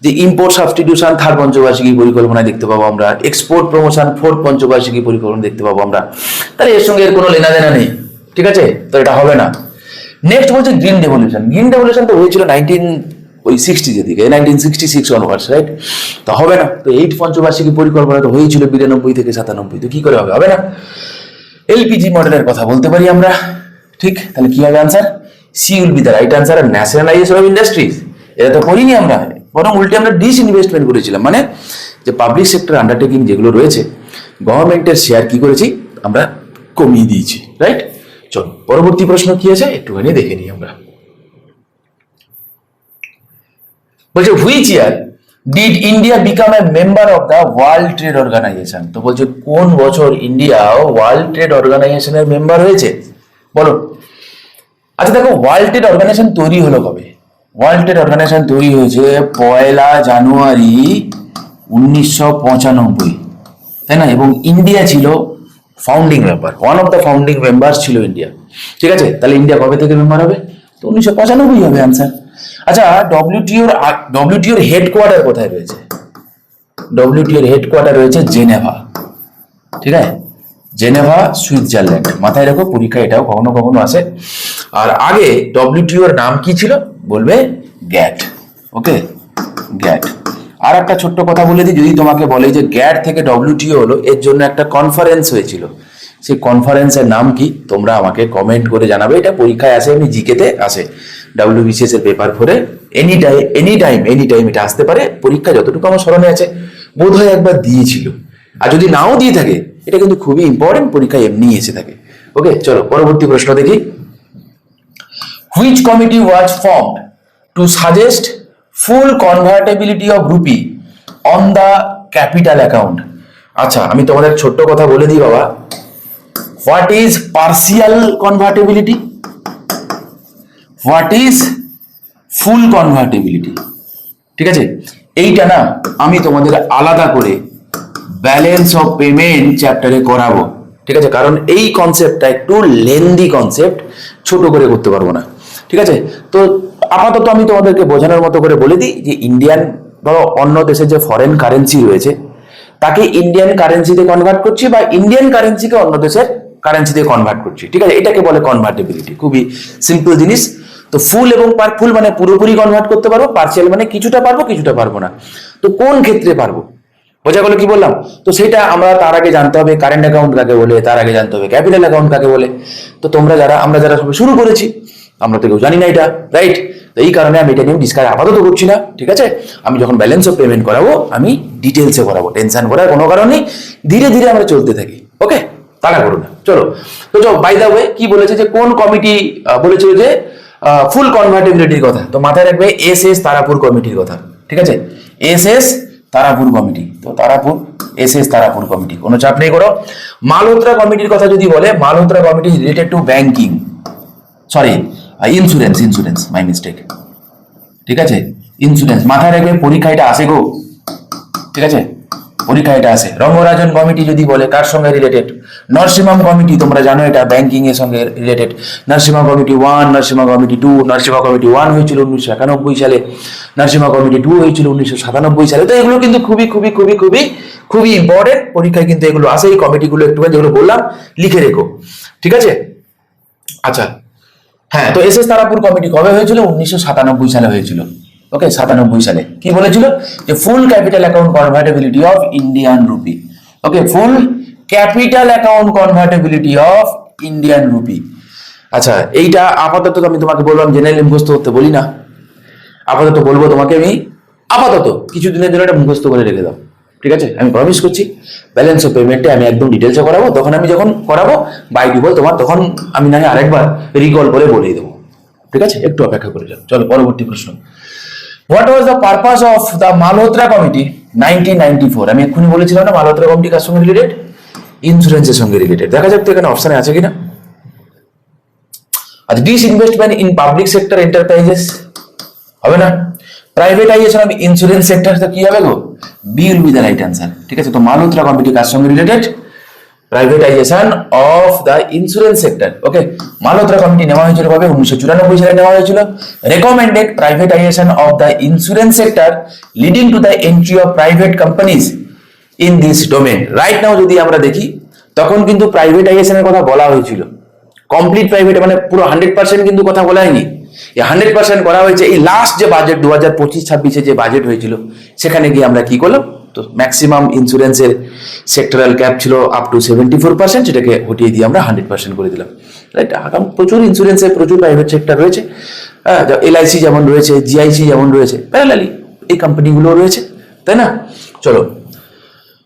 যে ইম্পোর্ট সাবস্টিটিউশন 3rd পঞ্চবার্ষিকী পরিকল্পনায় দেখতে পাবো আমরা, এক্সপোর্ট প্রমোশন 4th পঞ্চবার্ষিকী পরিকল্পনা দেখতে পাবো আমরা। তাহলে এর সঙ্গে এর কোনো লেনা দেনা নেই, ঠিক আছে? তো এটা হবে না। নেক্সট বলছে গ্রিন রেভলিউশন। গ্রিন রেভলিউশন তো হয়েছিল 1960 এর দিকে, 1966 অনওয়ার্ডস, রাইট? তো হবে না। তো 8 পঞ্চবার্ষিকী পরিকল্পনা তো হয়েছিল 92 থেকে 97, তো কি করে হবে? হবে না। এলপিজি মডেলের কথা বলতে পারি আমরা, ঠিক? তাহলে কি হবে answer? C will be the right answer. আর ন্যাশনালাইজেশন অফ ইন্ডাস্ট্রিজ, এটা তো করিনি আমরা, বরং উল্টে আমরা ডিসইনভেস্টমেন্ট করেছিলাম। মানে যে পাবলিক সেক্টর আন্ডারটেকিং যেগুলো রয়েছে, গভর্নমেন্টের শেয়ার কি করেছি আমরা? কমিয়ে দিয়েছি, রাইট? চলো পরবর্তী প্রশ্ন কি আছে একটুখানি দেখে নিই আমরা। বলছে which year did India become a member of the World Trade Organization? তো বলছে কোন বছর ইন্ডিয়া ওয়ার্ল্ড ট্রেড অর্গানাইজেশনের মেম্বার হয়েছে, বলো। আচ্ছা দেখো, ওয়ার্ল্ড ট্রেড অর্গানাইজেশন তৈরি হলো কবে? ওয়ার্ল্ড ট্রেড অর্গানাইজেশন তৈরি হয়েছে 1 জানুয়ারি 1995, তাই না? এবং ইন্ডিয়া ছিল founding member, one of the founding member ছিল ইন্ডিয়া। ঠিক আছে, তাহলে ইন্ডিয়া কবে থেকে মেম্বার হবে? তো 1995 হবে আনসার। আচ্ছা, ডব্লিউটিওর হেডকোয়ার্টার কোথায় রয়েছে? ডব্লিউটিওর হেডকোয়ার্টার রয়েছে জেনেভা। ঠিক আছে, জেনেভা সুইজারল্যান্ড। মাথায় রাখো, পরীক্ষা এটাও কখনো কখনো আসে। আর আগে ডব্লিউটিওর নাম কি ছিল? বলবে গ্যাট। ওকে, গ্যাট। আর একটা ছোট্ট কথা বলে দিই, যদি তোমাকে বলে যে গ্যাট থেকে ডব্লিউটিও হলো, এর জন্য একটা কনফারেন্স হয়েছিল, সেই কনফারেন্সের নাম কি? তোমরা আমাকে কমেন্ট করে জানাবে। এটা পরীক্ষায় আসে, এমনি জিকেতে আসে, WBCS এর পেপার 4-এ এনি টাইম এটা আসতে পারে। পরীক্ষা যতটুকু আমার স্মরণে আছে, বোধহয় একবার দিয়েছিল। আর যদি নাও দিয়ে থাকে, এটা কিন্তু খুবই ইম্পর্টেন্ট, পরীক্ষায় এমনি এসে থাকে। ওকে, চলো পরবর্তী প্রশ্ন দেখি। Which committee was formed to suggest full convertibility of rupee on the capital account? আচ্ছা, আমি তোমাদের ছোট্ট কথা বলে দিই বাবা। What is partial convertibility? What is full convertibility? ঠিক আছে, এইটা না আমি তোমাদের আলাদা করে ব্যালেন্স অফ পেমেন্ট চ্যাপ্টারে করাবো। ঠিক আছে, কারণ এই কনসেপ্টটা একটু লেন্দি কনসেপ্ট, ছোট করে করতে পারবো না। ঠিক আছে, তো আপাতত আমি তোমাদেরকে বোঝানোর মতো করে বলে দিই যে ইন্ডিয়ান বা অন্য দেশের যে ফরেন কারেন্সি রয়েছে, তাকে ইন্ডিয়ান কারেন্সিতে কনভার্ট করছি, বা ইন্ডিয়ান কারেন্সিকে অন্য দেশের কারেন্সিতে কনভার্ট করছি। ঠিক আছে, এটাকে বলে কনভার্টেবিলিটি। খুবই সিম্পল জিনিস। তো ফুল এবং ফুল মানে পুরোপুরি কনভার্ট করতে পারবো, পার্সিয়াল মানে কিছুটা পারবো কিছুটা পারবো না। তো কোন ক্ষেত্রে পারবো? বোঝা গেল কি বললাম? তো সেটা আমরা তার আগে জানতে হবে কারেন্ট অ্যাকাউন্ট কাকে বলে, তার আগে জানতে হবে ক্যাপিটাল অ্যাকাউন্ট কাকে বলে। তো আমরা যারা সবে শুরু করেছি, আমরা তো কেউ জানি না এটা, রাইট? তো এই কারণে আমি এটা নিয়ে ডিসকাস আপাতত করছি না। ঠিক আছে, আমি যখন ব্যালেন্স অফ পেমেন্ট করাবো, আমি ডিটেলসে করাবো, টেনশন করার কোনো কারণ নেই। ধীরে ধীরে আমরা চলতে থাকি। ওকে, তাড়া করো না। চলো, তো বাই দা ওয়ে, কি বলেছে যে কোন কমিটি বলেছিল যে ফুল কনভার্টেবিলিটির কথা? তো মাথায় রাখবে SS তারাপুর কমিটির কথা। ঠিক আছে, SS তারাপুর কমিটি। তো SS তারাপুর কমিটি, কোনো চাপ নেই করো। মালহোত্রা কমিটির কথা যদি বলে, Malhotra committee related to banking, sorry insurance, my mistake. ঠিক আছে, ইন্স্যুরেন্স মাথায় রাখবে, পরীক্ষা এটা আসে গো। ঠিক আছে, পরীক্ষা এটা আসে। রঙ্গরাজন কমিটি যদি বলে, কার সঙ্গে রিলেটেড? নরসিংহম কমিটি, তোমরা জানো এটা ব্যাংকিং এর সঙ্গে related. Narasimham committee 1, Narasimham committee 2। Narasimham committee 1 হয়েছিল 1991 সালে, নরসিংহম কমিটি 2 হয়েছিল 1997 সালে। তো এগুলো কিন্তু খুবই খুবই খুবই খুবই খুবই ইম্পর্টেন্ট, পরীক্ষায় কিন্তু এগুলো আসে। এই কমিটিগুলো একটুখানি যেগুলো বললাম লিখে রেখো। ঠিক আছে, আচ্ছা হ্যাঁ। তো SS তারাপুর কমিটি কবে হয়েছিল? 1997 সালে হয়েছিল। ওকে, 97 সালে কি বলেছিল? যে full capital account convertibility of Indian rupee. Okay, full capital account convertibility of Indian rupee. আচ্ছা, এইটা আপাতত আমি তোমাকে বললাম, জেনারেল মুখস্থ করতে বলি না। আপাতত বলবো তোমাকে আমি, আপাতত কিছুদিনের জন্য এটা মুখস্থ করে রেখে দাও। ঠিক আছে, আমি প্রমিস করছি ব্যালেন্স অফ পেমেন্টে আমি একদম ডিটেলসে করাবো। তখন আমি যখন করাবো বাই ডিফল্ট তোমার, তখন আমি না আরেকবার রিকল করে বলেই দেবো। ঠিক আছে, একটু অপেক্ষা করে যাও। চলো পরবর্তী প্রশ্ন। What was the purpose of the Malhotra committee 1994? আমি এক্ষুনি বলেছিলাম না, মালহোত্রা কমিটি কার সঙ্গে রিলেটেড? ইন্স্যুরেন্সের সঙ্গে রিলেটেড। দেখা যাক তো এখানে অপশনে আছে কিনা। আচ্ছা, disinvestment in public sector enterprises হবে না? প্রাইভেটাইজেশন অফ ইন্স্যুরেন্স সেক্টর, তো কি হবে গো? B will be the right answer. ঠিক আছে, তো মালহোত্রা কমিটি কার সঙ্গে related? Privatisation of the insurance sector. Okay, Malhotra committee নেওয়া হয়েছিল কবে? 1994 সালে নেওয়া হয়েছিল। Recommended privatisation of the insurance sector leading to the entry of private companies in this domain. Right now যদি আমরা দেখি, তখন কিন্তু প্রাইভেটাইজেশনের কথা বলা হয়েছিল। কমপ্লিট প্রাইভেট মানে পুরো 100% কিন্তু কথা বলা হয়নি। 100% করা হয়েছে এই লাস্ট যে বাজেট 2025-26 যে বাজেট হয়েছিল, সেখানে গিয়ে আমরা কি করলাম? তো ম্যাক্সিমাম ইন্স্যুরেন্সের সেক্টরাল ক্যাপ ছিল আপ টু 74%, সেটাকে হটিয়ে দিয়ে আমরা 100% করে দিলাম। রাইট, এখন প্রচুর ইন্স্যুরেন্সে প্রচুর প্রাইভেট সেক্টর রয়েছে। LIC যেমন রয়েছে, GIC যেমন রয়েছে, প্যারালালি এই কোম্পানিগুলো রয়েছে, তাই না? চলো,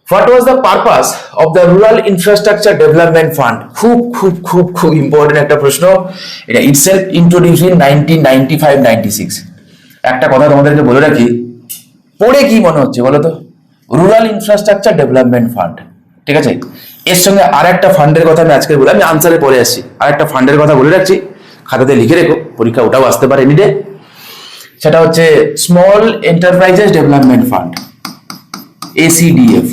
what was the purpose of the rural infrastructure development fund? খুব খুব খুব খুব ইম্পর্টেন্ট একটা প্রশ্ন। এটা ইটসেলফ ইন্ট্রোডিউস ইন 1995-96। একটা কথা তোমাদেরকে বলে রাখি, পড়ে কি মনে হচ্ছে বলো তো? Rural infrastructure development fund. ঠিক আছে, এর সঙ্গে আর একটা ফান্ডের কথা আমি আজকে বলি, আমি আনসারে পরে আসছি। আর একটা ফান্ডের কথা বলে রাখছি, খাতাতে লিখে রেখো, পরীক্ষা ওটাও আসতে পারে এনিডে। সেটা হচ্ছে small enterprises development fund, ACDF।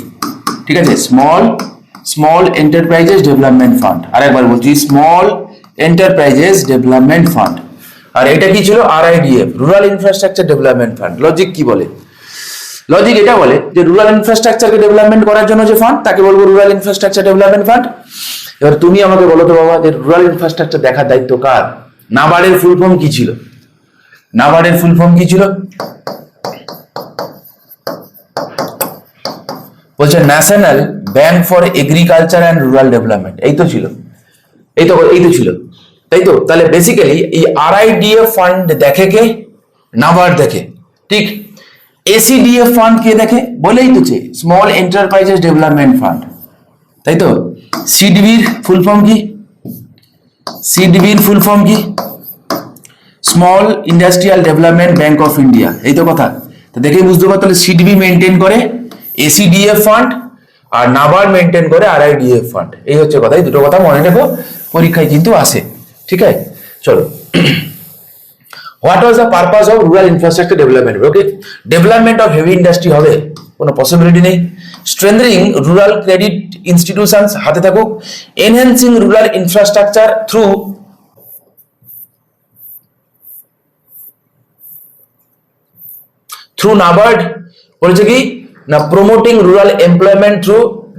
ঠিক আছে, small small enterprises development fund, আরেকবার বলছি স্মল এন্টারপ্রাইজেস ডেভেলপমেন্ট ফান্ড। আর এটা কি ছিল? RIDF, rural infrastructure development fund. Logic কি বলে? লজিক এটা বলে যে রুরাল ইনফ্রাস্ট্রাকচারকে ডেভেলপমেন্ট করার জন্য যে ফান্ড, তাকে বলবো রুরাল ইনফ্রাস্ট্রাকচার ডেভেলপমেন্ট ফান্ড। এবার তুমি আমাকে বলো তো বাবা, যে রুরাল ইনফ্রাস্ট্রাকচার দেখার দায়িত্ব কার? নাবার্ডের ফুল ফর্ম কি ছিল? নাবার্ডের ফুল ফর্ম কি ছিল? বলছে national bank for agriculture and rural development. এই তো ছিল, এই তো ছিল, তাই তো? তাহলে বেসিক্যালি এই RIDF ফান্ড দেখে কে? নাবার্ড দেখে, ঠিক। ACDF ফান্ড কে দেখে? বলেই তো স্মল এন্টারপ্রাইজেস ডেভেলপমেন্ট ফান্ড, তাই তো? সিডিবির ফুল ফর্ম কি? সিডিবির ফুল ফর্ম কি? Small industrial development bank of India. এই তো কথা, তো দেখেই বুঝতে পারো তাহলে সিডিবি মেনটেন করে ACDF ফান্ড আর নাবার্ড মেনটেন করে RIDF ফান্ড। এই হচ্ছে কথা, এই দুটো কথা মনে রেখো, পরীক্ষায় কিন্তু আসে, ঠিক আছে? চলো, what was the purpose of rural infrastructure development? Okay, development of heavy industry হবে, কোনো পসিবিলিটি নেই। স্ট্রেংথেনিং রুরাল ক্রেডিট ইনস্টিটিউশনস, হাতে থাকুক। Enhancing rural infrastructure through NABARD, বলেছে কি না promoting rural employment through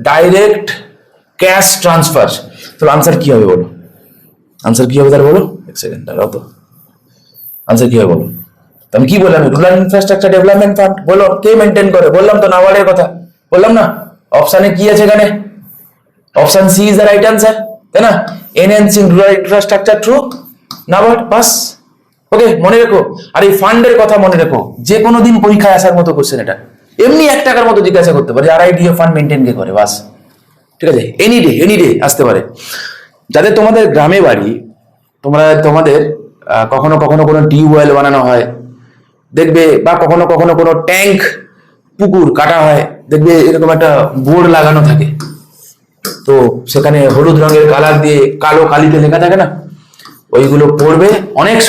direct cash transfer. তো আনসার কি হবে বলো? আনসার কি হবে তার বলো? এক সেকেন্ড দাঁড়াও তো, আনসার কি হবে বলো? আমি কি বললাম? Rural infrastructure development fund. বলো কে মেনটেন করে? বললাম তো নাবার্ডের কথা, বললাম না? অপশানে কি আছে এখানে? Option C is the right answer, তাই না? Enhancing rural infrastructure through NABARD, বাস। ওকে, মনে রেখো। আর এই ফান্ডের কথা মনে রেখো, যে কোনো দিন পরীক্ষায় আসার মতো কোশ্চেন এটা। এমনি 1 টাকার মতো জিজ্ঞাসা করতে পারে RIDF ফান্ড মেনটেন কে করে, বাস। ঠিক আছে, এনি ডে আসতে পারে। যাদের তোমাদের গ্রামে বাড়ি, তোমাদের কখনো কখনো কোনো টিউবওয়েল বানানো হয় দেখবে, বা কখনো কখনো কোনো ট্যাঙ্ক পুকুর কাটা হয় দেখবে, এরকম একটা বোর্ড লাগানো থাকে, তো সেখানে হলুদ রঙের কালার দিয়ে কালো কালিতে লেখা থাকে না, ওইগুলো পড়বে অনেক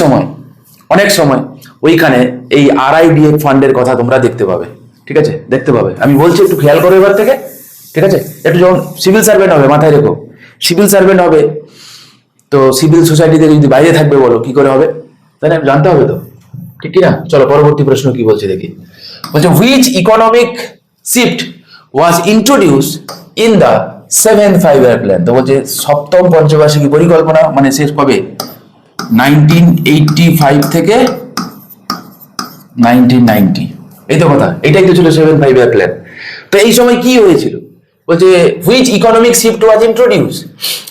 সময় ওইখানে এই RIDF ফান্ডের কথা তোমরা দেখতে পাবে, ঠিক আছে? দেখতে পাবে, আমি বলছি একটু খেয়াল করো এবার থেকে, ঠিক আছে? একটু যখন সিভিল সার্ভেন্ট হবে, মাথায় রেখো, সিভিল সার্ভেন্ট হবে, তো সিভিল সোসাইটি থেকে যদি বাইরে থাকবে বলো কি করে হবে? তাই না, জানতে হবে তো, ঠিক কি না? চলো পরবর্তী প্রশ্ন কি বলছে দেখি। বলছে which economic shift was introduce in the 7th 5-year plan. তো বলছে সপ্তম পঞ্চবার্ষিকী পরিকল্পনা মানে শেষ কবে? 1985 থেকে 1990। এই তো কথা, এটাই তো ছিল 7th 5-year প্ল্যান। তো এই সময় কি হয়েছিল? বলছে which economic shift was introduce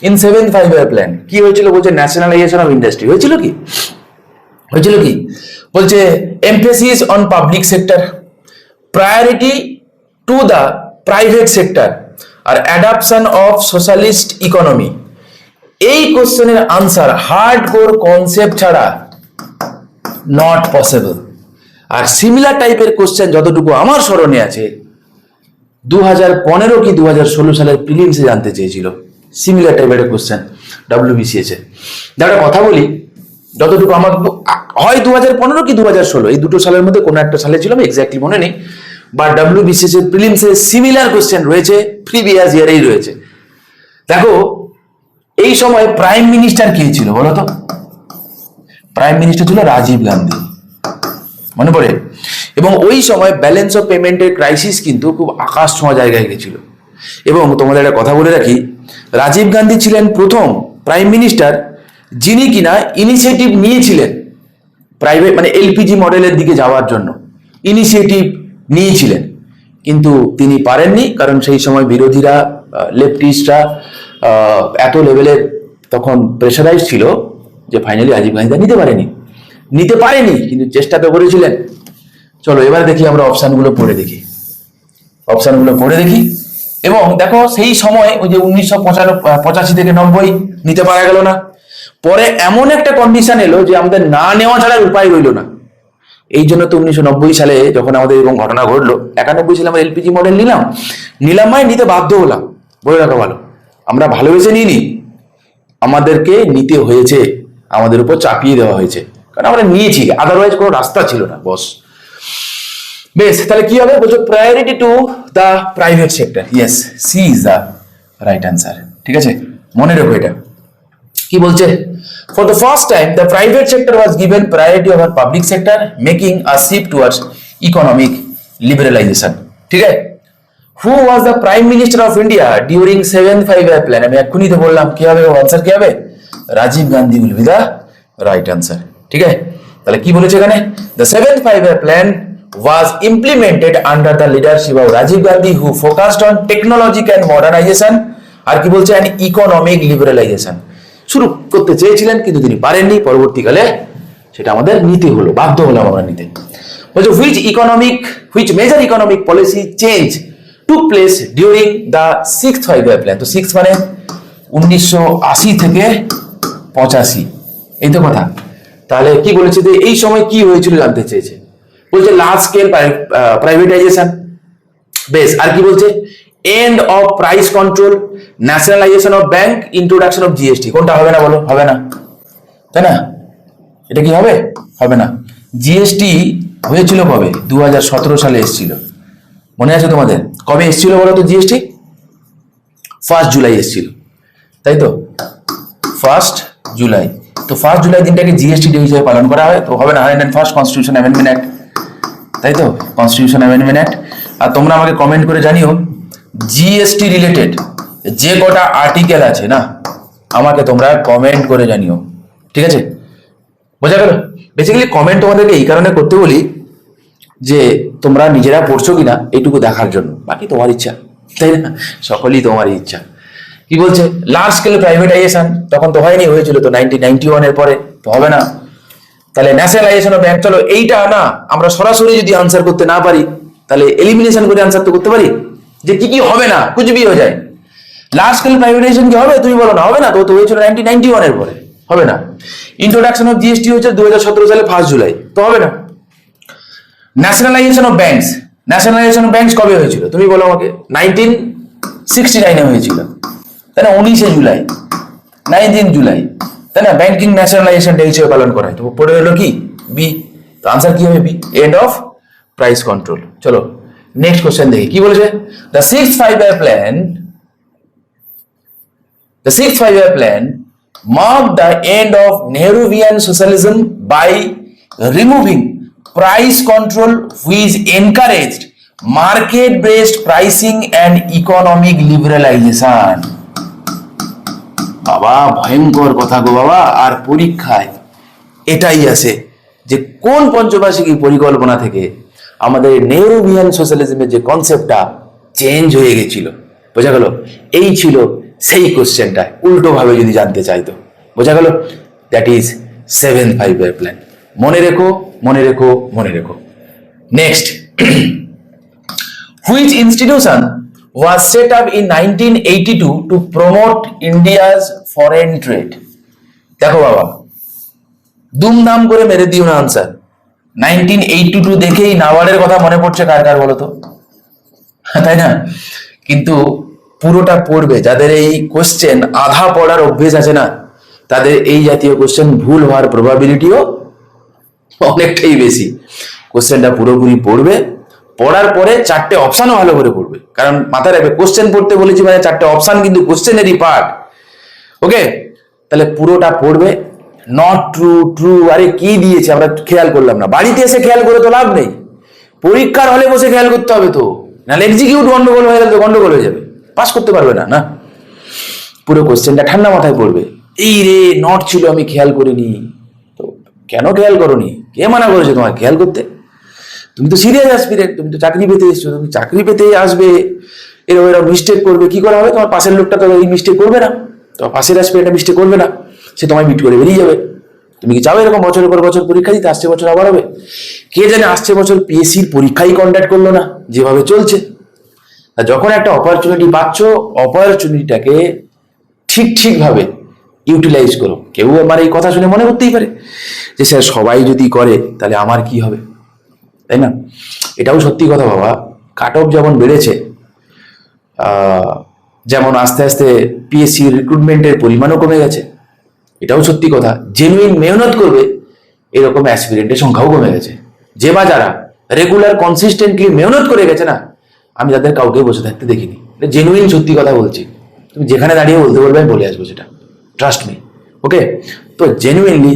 in 7th 5-year plan. কি হয়েছিল? বলছে ন্যাশনালাইজেশন অফ ইন্ডাস্ট্রি। হয়েছিল কি? বলছে emphasis on public sector, priority to the private sector, আর অ্যাডাপশন অফ সোশ্যালিস্ট ইকোনমি। এই কোশ্চেনের আনসার হার্ড কোর কনসেপ্ট ছাড়া নট পসিবল। আর সিমিলার টাইপের কোশ্চেন যতটুকু আমার স্মরণে আছে 2015 কি 2016 সালের প্রিলিমসে জানতে চেয়েছিল সিমিলার টাইপের কোশ্চেন WBCS এ। একটা কথা বলি, যতটুকু আমার হয় 2015 কি 2016, এই দুটো সালের মধ্যে কোনো একটা সালে ছিল, আমি এক্স্যাক্টলি মনে নেই, বা WBCS এর প্রিলিমসে সিমিলার কোশ্চেন রয়েছে, প্রিভিয়াস ইয়ারেই রয়েছে। দেখো এই সময় প্রাইম মিনিস্টার কে ছিল বলো তো? প্রাইম মিনিস্টার ছিল রাজীব গান্ধী, মনে পড়ে? এবং ওই সময় ব্যালেন্স অফ পেমেন্টের ক্রাইসিস কিন্তু খুব আকাশ ছোঁয়া জায়গায় গেছিল। এবং তোমাদের একটা কথা বলে রাখি, রাজীব গান্ধী ছিলেন প্রথম প্রাইম মিনিস্টার যিনি কিনা ইনিশিয়েটিভ নিয়েছিলেন প্রাইভেট মানে LPG মডেলের দিকে যাওয়ার জন্য, ইনিশিয়েটিভ নিয়েছিলেন, কিন্তু তিনি পারেননি, কারণ সেই সময় বিরোধীরা লেফটিস্টরা এত লেভেলের তখন প্রেশারাইজ ছিল যে ফাইনালি রাজীব গান্ধী নিতে পারেনি, কিন্তু চেষ্টা তো করেছিলেন। চলো এবার দেখি আমরা অপশানগুলো পড়ে দেখি, এবং দেখো সেই সময় ওই যে 1985 থেকে 90 নিতে পারা গেল না, পরে এমন একটা কন্ডিশন এলো যে আমাদের না নেওয়া ছাড়ার উপায় রইল না। এই জন্য তো 1990 সালে যখন আমাদের এরকম ঘটনা ঘটলো, 91 সালে আমরা LPG মডেল নিলাম মানে নিতে বাধ্য হলাম, বলে রাখা ভালো, আমরা ভালোবেসে নিইনি, আমাদেরকে নিতে হয়েছে, আমাদের উপর চাপিয়ে দেওয়া হয়েছে, কারণ আমরা নিয়েছি, আদারওয়াইজ কোনো রাস্তা ছিল না বস। বেশ, তাহলে কি হবে? বলছো priority to the private sector, yes, C is the right answer. ঠিক আছে, মনে রেখো এটা কি বলছে। For the first time the private sector was given priority over public sector making a shift towards economic liberalisation. ঠিক আছে, who was the prime minister of India during 7th 5-year plan? আমি এক্ষুনি তো বললাম কি হবে, আনসার কি হবে? Rajiv Gandhi will be the right answer. ঠিক আছে, তাহলে কি বলেছে এখানে? The 7th 5-year plan was implemented under the leadership of Rajiv Gandhi, who focused on technological modernization আর কি বলছে and economic liberalization। শুরু করতে চেয়েছিলেন কিন্তু তিনি পারেননি, পরবর্তীকালে সেটা আমাদের নিতে হলো, বাধ্য হলাম আমরা নিতে। বলছে which major economic policy change took place during the 6th 5-year plan? তো 6 মানে 1980 থেকে 85, এই তো কথা। তাহলে কি বলেছে যে এই সময় কি হয়েছিল জানতে চেয়েছে। বলছে লার্জ স্কেল প্রাইভেটাইজেশন, বেশ। আর কি বলছে? And of price control, nationalisation of bank, introduction of GST. কোনটা হবে না বলো? হবে না, তাই না? এটা কি হবে? হবে না। জিএসটি হয়েছিল কবে? 2017 সালে এসেছিল, মনে আছে তোমাদের? কবে এসেছিল বলো তো জিএসটি? 1 জুলাই এসেছিল, তাই তো? 1 জুলাই। তো 1 জুলাই দিনটাকে জিএসটি ডে হিসেবে পালন করা হয়, তো হবে না। 101st কনস্টিটিউশন অ্যামেন্ডমেন্ট অ্যাক্ট, তাই তো? Constitution amendment act. আর তোমরা আমাকে কমেন্ট করে জানিও জিএসটি রিলেটেড যে কটা আর্টিকেল আছে না, আমাকে তোমরা কমেন্ট করে জানিও। ঠিক আছে, বোঝা গেল? বেসিক্যালি কমেন্ট তোমাদেরকে এই কারণে করতে বলি যে তোমরা নিজেরা পড়ছো কিনা এইটুকু দেখার জন্য, বাকি তোমার ইচ্ছা, তাই না? সকলেই তোমার ইচ্ছা। কি বলছে? লার্জ স্কেল প্রাইভেটাইজেশন তখন তো হয়নি, হয়েছিল তো 1991 এর পরে, তো হবে না। তাহলে ন্যাশনালাইজেশন অফ ব্যাংক, চলো এইটা না আমরা সরাসরি যদি আনসার করতে না পারি তাহলে এলিমিনেশন করে আনসার তো করতে পারি যে কি কি হবে না, কুছ ভি হয়ে যায়। লার্জ স্কেল প্রাইভেটাইজেশন কি হবে? তুমি বলো না হবে না, তো হয়েছিল 1991 এর পরে, হবে না। ইন্ট্রোডাকশন অফ জিএসটি হয়েছে 2017 সালে 1 জুলাই, তো হবে না। Nationalisation of banks, nationalisation of banks কবে হয়েছিল? তুমি বলো আমাকে। 1969 এ হয়েছিল, তাই না? 19 জুলাই, 19 জুলাই, তাই না? ব্যাংকিং ন্যাশনালাইজেশন ডে হিসেবে পালন করা হয়, তো পড়ে হলো কি? বি। তো আনসার কি হবে? B, end of price control. চলো নেক্সট কোশ্চেন দেখি কি বলেছে। The 6th 5-year plan, the 6th 5-year plan marked the end of Nehruvian socialism by removing price control, which encouraged market-based pricing and economic liberalization। বাবা ভয়ঙ্কর কথা গো বাবা। আর পরীক্ষায় এটাই আসে যে কোন পঞ্চবার্ষিকী পরিকল্পনা থেকে আমাদের নেহরুভিয়ান সোশ্যালিজমের যে কনসেপ্টটা চেঞ্জ হয়ে গেছিল। বোঝা গেল? এই ছিল সেই কোশ্চেনটা, উল্টো ভাবে যদি জানতে চাইতো। বোঝা গেল? That is 7th 5-year plan. মনে রেখো, মনে রেখো, মনে রেখো। Next, which institution was set up in 1982 to promote India's foreign trade? দেখো বাবা, দুমদাম করে মেরে দিও না আনসার। 1982 দেখেই নাবার্ডের কথা মনে পড়ছে কার কার বলো তো, তাই না? কিন্তু পুরোটা পড়বে, যাদের এই কোশ্চেন আধা পড়ার অভ্যেস আছে না, তাদের এই জাতীয় কোশ্চেন ভুল হওয়ার প্রবাবিলিটিও অনেকটাই বেশি। কোশ্চেনটা পুরোপুরি পড়বে, পড়ার পরে 4টে অপশনও ভালো করে পড়বে, কারণ মাথায় রাখবে কোশ্চেন পড়তে বলেছি মানে 4টে অপশন কিন্তু কোশ্চেনেরই পার্ট। ওকে, তাহলে পুরোটা পড়বে। নট ট্রু, ট্রু, আরে কি দিয়েছে আমরা খেয়াল করলাম না, বাড়িতে এসে খেয়াল করে তো লাভ নেই, পরীক্ষার হলে বসে খেয়াল করতে হবে তো, নাহলে এক্সিকিউট গন্ডগোল হয়ে গেলে তো গন্ডগোল হয়ে যাবে, পাস করতে পারবে না। না, পুরো কোশ্চেনটা ঠান্ডা মাথায় পড়বে। এই রে নট ছিল আমি খেয়াল করিনি, তো কেন খেয়াল করনি? কে মানা করেছে তোমার খেয়াল করতে? তুমি তো সিরিয়াস অ্যাসপিরেন্ট, তুমি তো চাকরি পেতে এসছো, তুমি চাকরি পেতেই আসবে, এরকম এরকম মিস্টেক করবে, কি করা হবে? তোমার পাশের লোকটা তো এই মিস্টেক করবে না, তোমার পাশের অ্যাসপিরেন্টটা মিস্টেক করবে না, সে তোমায় বিট করে বেরিয়ে যাবে। তুমি কি চাও এরকম বছরের পর বছর পরীক্ষা দিতে? আসছে বছর আবার হবে? কে জানে আসছে বছর পিএসসির পরীক্ষাই কন্ডাক্ট করলো না যেভাবে চলছে। যখন একটা অপরচুনিটি পাচ্ছ, অপরচুনিটিটাকে ঠিকভাবে ইউটিলাইজ করো। কেউ আমার এই কথা শুনে মনে করতেই পারে যে স্যার সবাই যদি করে তাহলে আমার কি হবে, তাই না? এটাও সত্যি কথা বাবা, কাট অফ যেমন বেড়েছে, যেমন আস্তে আস্তে পিএসসি রিক্রুটমেন্টের পরিমাণও কমে গেছে, এটাও সত্যি কথা। জেনুইন মেহনত করবে এরকম অ্যাসপিরেন্টের সংখ্যাও কমে গেছে। যে বা যারা রেগুলার কনসিস্টেন্টলি মেহনত করে গেছে না, আমি তাদের কাউকে বসে থাকতে দেখিনি, জেনুইন সত্যি কথা বলছি। তুমি যেখানে দাঁড়িয়ে বলতে বলবে আমি বলে আসবো সেটা, ট্রাস্ট মি। ওকে, তো জেনুইনলি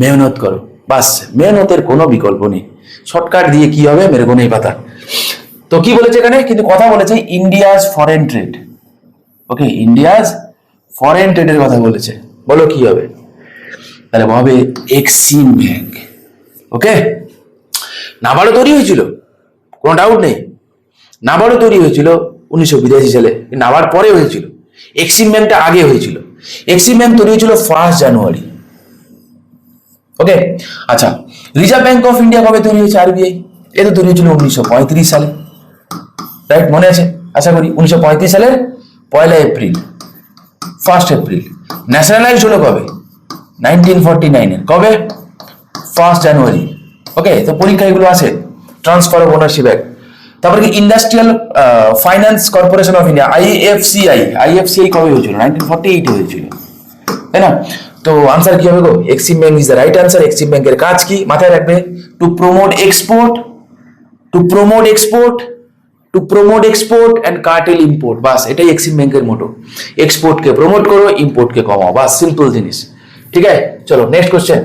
মেহনত করো, বাস, মেহনতের কোনো বিকল্প নেই। শর্টকাট দিয়ে কি হবে, মেরে কোনো এই পাতা। তো কি বলেছে এখানে, কিন্তু কথা বলেছে ইন্ডিয়াজ ফরেন ট্রেড। ওকে, ইন্ডিয়াজ ফরেন ট্রেডের কথা বলেছে, বলো কি হবে, তাহলে ভাবে এক্সিম ব্যাংক। ওকে, নাবার্ড তৈরি হয়েছিল, কোনো ডাউট নেই, নাবার্ড তৈরি হয়েছিল 1982 সালে, নাবার্ড পরে হয়েছিল, এক্সিম ব্যাংকটা আগে হয়েছিল। এক্সিম ব্যাংক তৈরি হয়েছিল 1 জানুয়ারি। ওকে, আচ্ছা, রিজার্ভ ব্যাংক অফ ইন্ডিয়া কবে তৈরি হয়েছে, আরবিআই? এটা তৈরি হয়েছিল 1935 সালে, রাইট, মনে আছে আশা করি, 1935 সালের 1 এপ্রিল, 1 এপ্রিল। ন্যাশনালাইজড হলো কবে, 1949 এর কবে, 1 জানুয়ারি। ওকে, তো পরীক্ষা এগুলো আছে, ট্রান্সফার অফ ওনারশিপ অ্যাক্ট। তারপরে কি industrial finance corporation of India, IFCI কবে হয়েছিল, 1948 এ হয়েছিল, তাই না? তো আনসার কি হবে গো, EXIM bank is the right answer. EXIM ব্যাংকের কাজ কি মাথায় রাখবে, to promote export, and curtail import, বাস এটাই এক্সিম ব্যাংকের মোটো। এক্সপোর্টকে প্রমোট করো, ইম্পোর্টকে কমাও, বাস সিম্পল জিনিস। ঠিক আছে, চলো next question.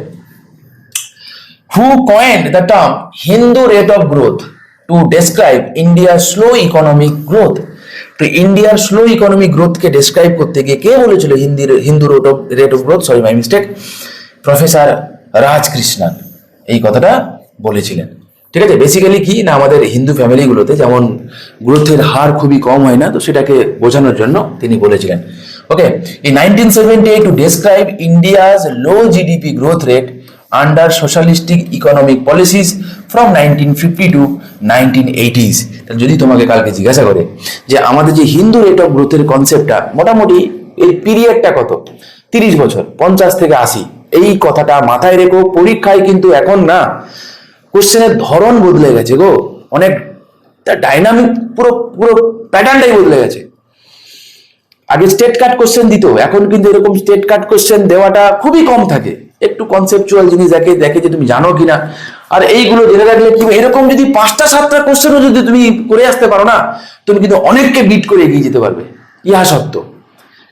Who কয়েন্ড the term Hindu rate of growth to describe ইন্ডিয়ার স্লো ইকোনমিক গ্রোথ? তো ইন্ডিয়ার স্লো ইকোনমিক গ্রোথকে ডেসক্রাইব করতে গিয়ে কে বলেছিল Hindu rate of growth, sorry my mistake, professor Rajkrishnan এই কথাটা বলেছিলেন। ঠিক আছে, বেসিক্যালি কি না, আমাদের হিন্দু ফ্যামিলিগুলোতে যেমন গ্রোথের হার খুবই কম হয় না, তো সেটাকে বোঝানোর জন্য তিনি বলেছিলেন। Okay, in 1978 to describe India's low GDP growth rate under socialistic economic policies from 1950 to 1980s। যদি তোমাকে কালকে জিজ্ঞাসা করে যে আমাদের যে হিন্দু রেট অফ গ্রোথের কনসেপ্টটা মোটামুটি এই পিরিয়ডটা কত, 30 বছর, 50 থেকে 80, এই কথাটা মাথায় রেখো। পরীক্ষায় কিন্তু এখন না, কোশ্চেনের ধরন বদলে গেছে গো, অনেক ডাইনামিক, পুরো পুরো প্যাটার্নটাই বদলে গেছে। আগে স্টেট কাট কোশ্চেন দিত, এখন কিন্তু এরকম স্টেট কাট কোশ্চেন দেওয়াটা খুবই কম থাকে, একটু কনসেপচুয়াল জিনিস দেখে যে তুমি জানো কিনা। আর এইগুলো জেনে রাখলে কি, এরকম যদি 5টা 7টা কোশ্চেনও যদি তুমি করে আসতে পারো না, তুমি কিন্তু অনেককে বিট করে এগিয়ে যেতে পারবে, ইহা সত্য।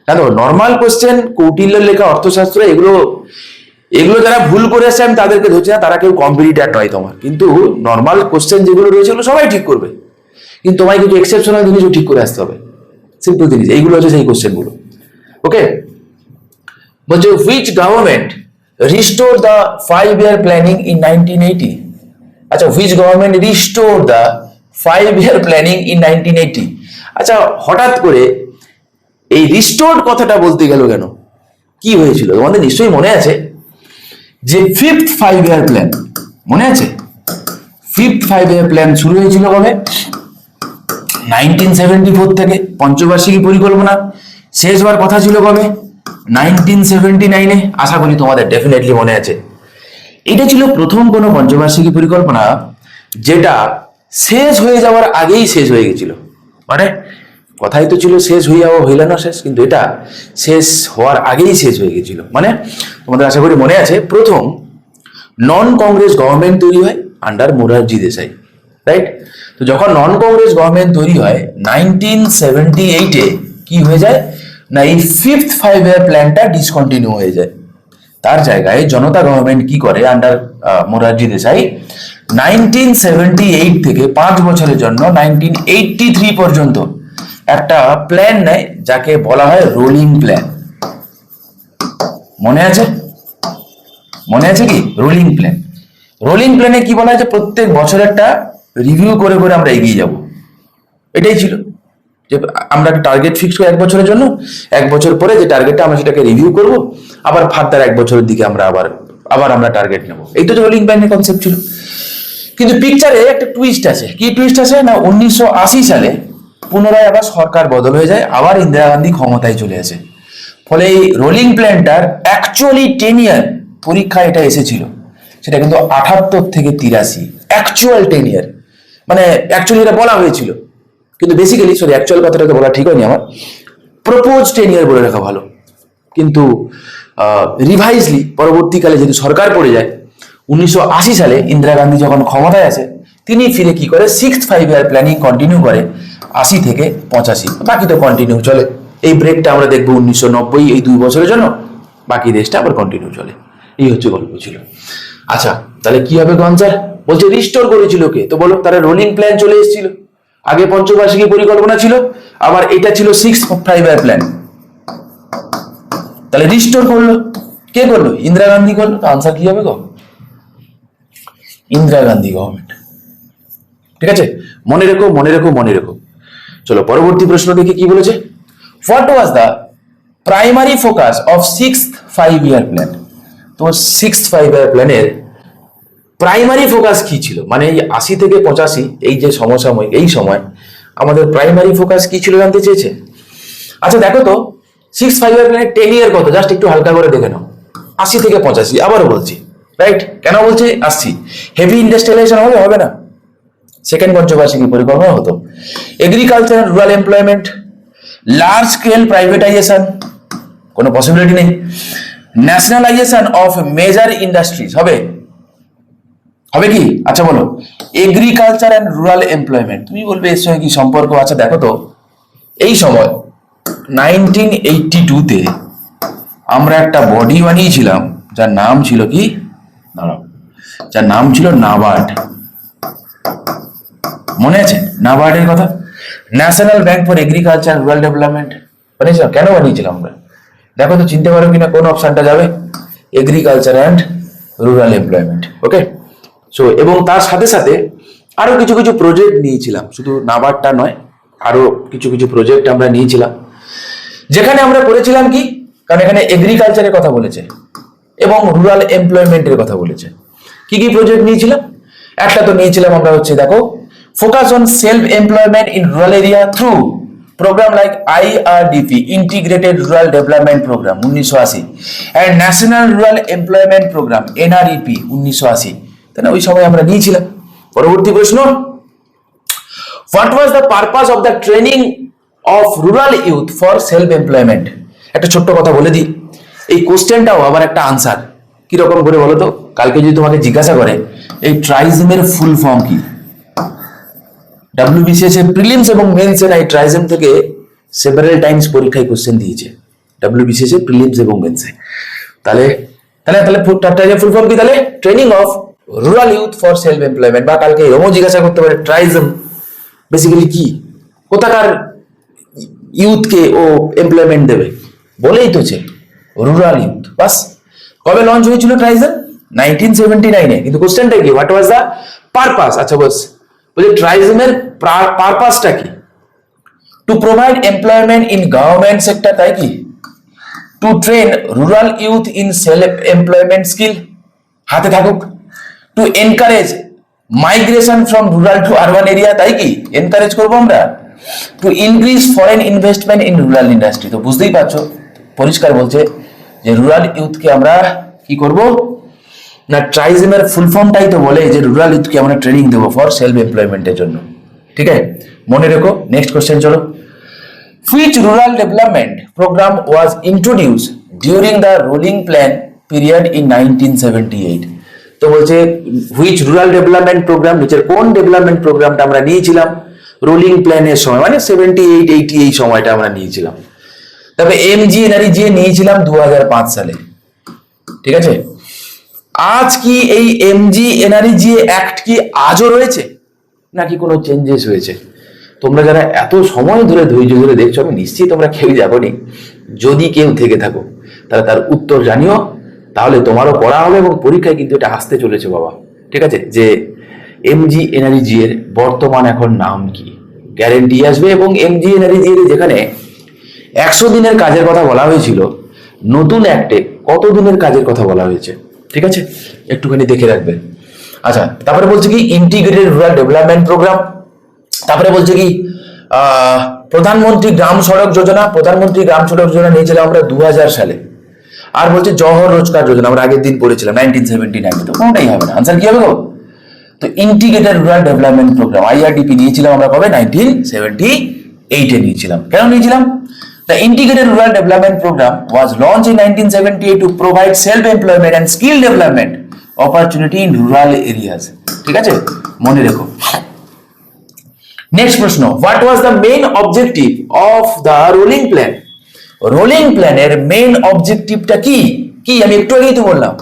কেন, নর্মাল কোশ্চেন, কৌটিল্য লেখা, অর্থশাস্ত্র, এগুলো যারা ভুল করে আসছে আমি তাদেরকে ধরছি না, তারা কেউ কম্পিটিটার নয় তোমার, কিন্তু নর্মাল কোশ্চেন যেগুলো রয়েছে ওগুলো সবাই ঠিক করবে, কিন্তু তোমায় কিছু এক্সেপশনাল জিনিসও ঠিক করে আসতে হবে, সিম্পল জিনিস, এইগুলো হচ্ছে সেই কোশ্চেনগুলো। ওকে, বলছে which government restore the 5-year planning in 1980? আচ্ছা, which government restore the 5-year planning in 1980? আচ্ছা, হঠাৎ করে এই রিস্টোর্ড কথাটা বলতে গেল কেন, কি হয়েছিল? তোমাদের নিশ্চয়ই মনে আছে যে 5th 5-year প্ল্যান, মনে আছে? 5th 5-year প্ল্যান শুরু হয়েছিল কবে, 1974 থেকে। পঞ্চবার্ষিকী পরিকল্পনা শেষ হওয়ার কথা ছিল কবে, 1979-এ। আশা করি তোমাদের ডেফিনেটলি মনে আছে। এটা ছিল প্রথম কোনো পঞ্চবার্ষিকী পরিকল্পনা যেটা শেষ হয়ে যাওয়ার আগেই শেষ হয়ে গেছিল। মানে কথাই তো ছিল শেষ হয়ে যাওয়া, হইল না শেষ, কিন্তু এটা শেষ হওয়ার আগেই শেষ হয়ে গেছিল। মানে তোমাদের আশা করি মনে আছে, প্রথম নন কংগ্রেস গভর্নমেন্ট তৈরি হয় আন্ডার মোরারজি দেশাই, রাইট? তো যখন নন কংগ্রেস গভর্নমেন্ট তৈরি হয় 1978-এ কি হয়ে যায় না, এই 5th 5-year প্ল্যানটা ডিসকন্টিনিউ হয়ে যায়। তার জায়গায় জনতা গভর্নমেন্ট কি করে আন্ডার মোরারজি দেশাই, 1978 থেকে 5 বছরের জন্য 1983 পর্যন্ত একটা প্ল্যান নেয়, যাকে বলা হয় রোলিং প্ল্যান। মনে আছে? মনে আছে কি রোলিং প্ল্যান? রোলিং প্ল্যানে কি বলা হয়, যে প্রত্যেক বছর একটা রিভিউ করে করে আমরা এগিয়ে যাব, এটাই ছিল। যে আমরা টার্গেট ফিক্স করি 1 বছরের জন্য, 1 বছর পরে যে টার্গেটটা আমরা সেটাকে রিভিউ করব, আবার ফার্দার 1 বছরের দিকে আমরা আবার আমরা টার্গেট নেব। এই তো রোলিং প্ল্যানের কনসেপ্ট ছিল। কিন্তু পিকচারে একটা টুইস্ট আছে। কি টুইস্ট আছে না, 1980 সালে পুনরায় আবার সরকার বদল হয়ে যায়, আবার ইন্দিরা গান্ধী ক্ষমতায় চলে আসে। ফলে এই রোলিং প্ল্যানটার অ্যাকচুয়ালি 10 ইয়ার পরীক্ষায় এটা এসেছিল, সেটা কিন্তু 78 থেকে 83, অ্যাকচুয়াল 10 ইয়ার। মানে অ্যাকচুয়ালি এটা বলা হয়েছিল, কিন্তু বেসিক্যালি সরি অ্যাকচুয়াল কথাটাকে বলা ঠিক হয়নি আমার, প্রপোজ 10 ইয়ার বলে রাখা ভালো। কিন্তু রিভাইজলি পরবর্তীকালে যেহেতু সরকার পড়ে যায়, 1980 সালে ইন্দিরা গান্ধী যখন ক্ষমতায় আসে, তিনি ফিরে কি করে 6th 5-year প্ল্যানিং কন্টিনিউ করে 80 থেকে 85, বাকি তো কন্টিনিউ চলে। এই ব্রেকটা আমরা দেখবো 1990 এই 2 বছরের জন্য, বাকি দেশটা আবার কন্টিনিউ চলে। এই হচ্ছে গল্প ছিল। আচ্ছা তাহলে কি হবে আনসার? বলছে রিস্টোর করেছিল কে? তো বলো, তারা রোলিং প্ল্যান চলে এসেছিল, আগে পঞ্চবার্ষিকী পরিকল্পনা ছিল, আবার এটা ছিল 6 প্ল্যান। তাহলে রিস্টোর করলো কে? করলো ইন্দিরা গান্ধী করলো। তো আনসার কি হবে গো? ইন্দিরা গান্ধী গভর্নমেন্ট। ঠিক আছে, মনে রেখো মনে রেখো মনে রেখো। চলো পরবর্তী প্রশ্ন দেখে কি বলেছে। What was the primary focus of 6th 5-year plan? তো 6th 5-year প্ল্যানের প্রাইমারি ফোকাস কি ছিল? মানে এই 80 থেকে 85 এই যে সমসাময়িক এই সময় আমাদের প্রাইমারি ফোকাস কি ছিল জানতে চেয়েছে। আচ্ছা দেখো তো 6th 5-year প্ল্যানের 10 ইয়ার কত, জাস্ট একটু হালকা করে দেখে নাও। 80 থেকে 85, আবারও বলছি, রাইট? কেন বলছি আসছি, হেভি ইন্ডাস্ট্রিয়ালাইজেশন হবে, হবে না? সেকেন্ড পঞ্চবার্ষিকী পরিকল্পনা হতো। Agriculture and rural employment, large scale privatisation, কোনো পসিবিলিটি নেই। ন্যাশনালাইজেশন অফ মেজর ইন্ডাস্ট্রিজ হবে, হবে কি? আচ্ছা বলো, এগ্রিকালচার এন্ড রুরাল এমপ্লয়মেন্ট, তুমি বলবে এর সঙ্গে কি সম্পর্ক? আচ্ছা দেখো তো, এই সময় 1982-তে আমরা একটা বডি বানিয়েছিলাম যার নাম ছিল কি, দাঁড়াও, যার নাম ছিল নাবার্ড। মনে আছে নাবার্ডের কথা? National bank for agriculture rural development বানিয়েছিলাম। কেন বানিয়েছিলাম আমরা? দেখো তো চিনতে পারো কিনা কোন অপশনটা যাবে? Agriculture and rural employment. Okay, so এবং তার সাথে সাথে আরো কিছু কিছু প্রজেক্ট নিয়েছিলাম, শুধু নাবার্ডটা নয়, আরো কিছু কিছু প্রজেক্ট আমরা নিয়েছিলাম, যেখানে আমরা করেছিলাম কি, কারণ এখানে এগ্রিকালচারের কথা বলেছে এবং রুরাল এমপ্লয়মেন্টের কথা বলেছে। কি কি প্রজেক্ট নিয়েছিলাম? একটা তো নিয়েছিলাম আমরা হচ্ছে দেখো, focus on self employment in rural area through programme like IRDP integrated rural development programme 1980 and national rural employment programme NREP 1980, তাই না? ওই সময় আমরা নিয়েছিলাম। পরবর্তী প্রশ্ন, what was the purpose of the training of rural youth for self employment? একটা ছোট্ট কথা বলে দিই, এই কোশ্চেনটাও আবার একটা আনসার কিরকম করে বলো তো? কালকে যদি তোমাকে জিজ্ঞাসা করে এই ট্রাইজমের ফুল ফর্ম কি, WBCS এর প্রিলিমস এবং মেন্স এর এই ট্রাইজম থেকে সেভারাল টাইমস পরীক্ষায় কোশ্চেন দিয়েছে, WBCS এর প্রিলিমস এবং মেন্সে। তাহলে তাহলে তাহলে ট্রাইজম ফুল ফর্ম কি? তাহলে training of rural youth for self employment. বা কালকে এরকমও জিজ্ঞাসা করতে পারে ট্রাইজম বেসিক্যালি কি, কোথাকার ইউথকে ও এমপ্লয়মেন্ট দেবে? বলেই তো রুরাল ইউথ। বাস। কবে লঞ্চ হয়েছিল ট্রাইজম? 1979-এ। কিন্তু কোশ্চেনটা কি, হোয়াট ওয়াজ দ্য পারপাস? আচ্ছা বস, বলে ট্রাইজমের পারপাসটা কি? To provide employment in government sector, তাই কি? To train rural youth in self employment skill, হাতে থাকুক। To encourage migration from rural two urban area, তাই কি? এনকারেজ করবো আমরা। To increase foreign investment in rural industry. তো বুঝতেই পারছো, পরিষ্কার বলছে যে রুরাল ইউথকে আমরা কি করব না, ট্রাইজমের ফুল ফর্মটাই তো বলে যে রুরাল ইউথকে আমরা ট্রেনিং দেবো ফর সেলফ এমপ্লয়মেন্টের জন্য। ঠিক আছে, মনে রেখো। নেক্সট কোশ্চেন চলো, which rural development programme was introduced during the ruling plan period in 1978? তো বলছে হুইচ রুরাল ডেভেলপমেন্ট প্রোগ্রাম, নিচের কোন ডেভেলপমেন্ট প্রোগ্রামটা আমরা নিয়েছিলাম রুলিং প্ল্যানের সময়, মানে 78-80 এই সময়টা আমরা নিয়েছিলাম। তবে MGNREGA নিয়েছিলাম 2005 সালে। ঠিক আছে, আজ কি এই MGNREGA অ্যাক্ট কি আজও রয়েছে নাকি কোনো চেঞ্জেস হয়েছে? তোমরা যারা এত সময় ধরে ধৈর্য ধরে দেখছো, আমি নিশ্চিত তোমরা কেউ যাবনি। যদি কেউ থেকে থাকো তাহলে তার উত্তর জানিও, তাহলে তোমারও পড়া হবে এবং পরীক্ষায় কিন্তু এটা আসতে চলেছে বাবা। ঠিক আছে, যে MGNREGA এর বর্তমান এখন নাম কি, গ্যারেন্টি আসবে। এবং MGNREGA যেখানে 100 দিনের কাজের কথা বলা হয়েছিল, নতুন অ্যাক্টে কত দিনের কাজের কথা বলা হয়েছে? ঠিক আছে, একটুখানি দেখে রাখবেন। আচ্ছা, তারপরে বলছে কি ইন্টিগ্রেটেড রুরাল ডেভেলপমেন্ট প্রোগ্রাম। তারপরে বলছে কি প্রধানমন্ত্রী গ্রাম সড়ক যোজনা। প্রধানমন্ত্রী গ্রাম সড়ক যোজনা নিয়েছিলাম আমরা 2000 সালে। আর বলছে জওহর রোজগার যোজনা, আমরা আগের দিন পড়েছিলাম 1979-এ। তো কোনটাই হবে না, আনসার কি হবে গো? তো integrated rural development programme IRDP নিয়েছিলাম আমরা কবে? 1978-এ নিয়েছিলাম। কেন নিয়েছিলাম? The Integrated Rural Development Program was launched in 1978 to provide self-employment and skill development opportunity in rural areas. ঠিক আছে, মনে রেখো। নেক্সট প্রশ্ন, what was the main objective of the ruling plan? Rolling প্ল্যানের মেইন অবজেক্টিভটা কি কি আমি একটু আগেই তো বললাম,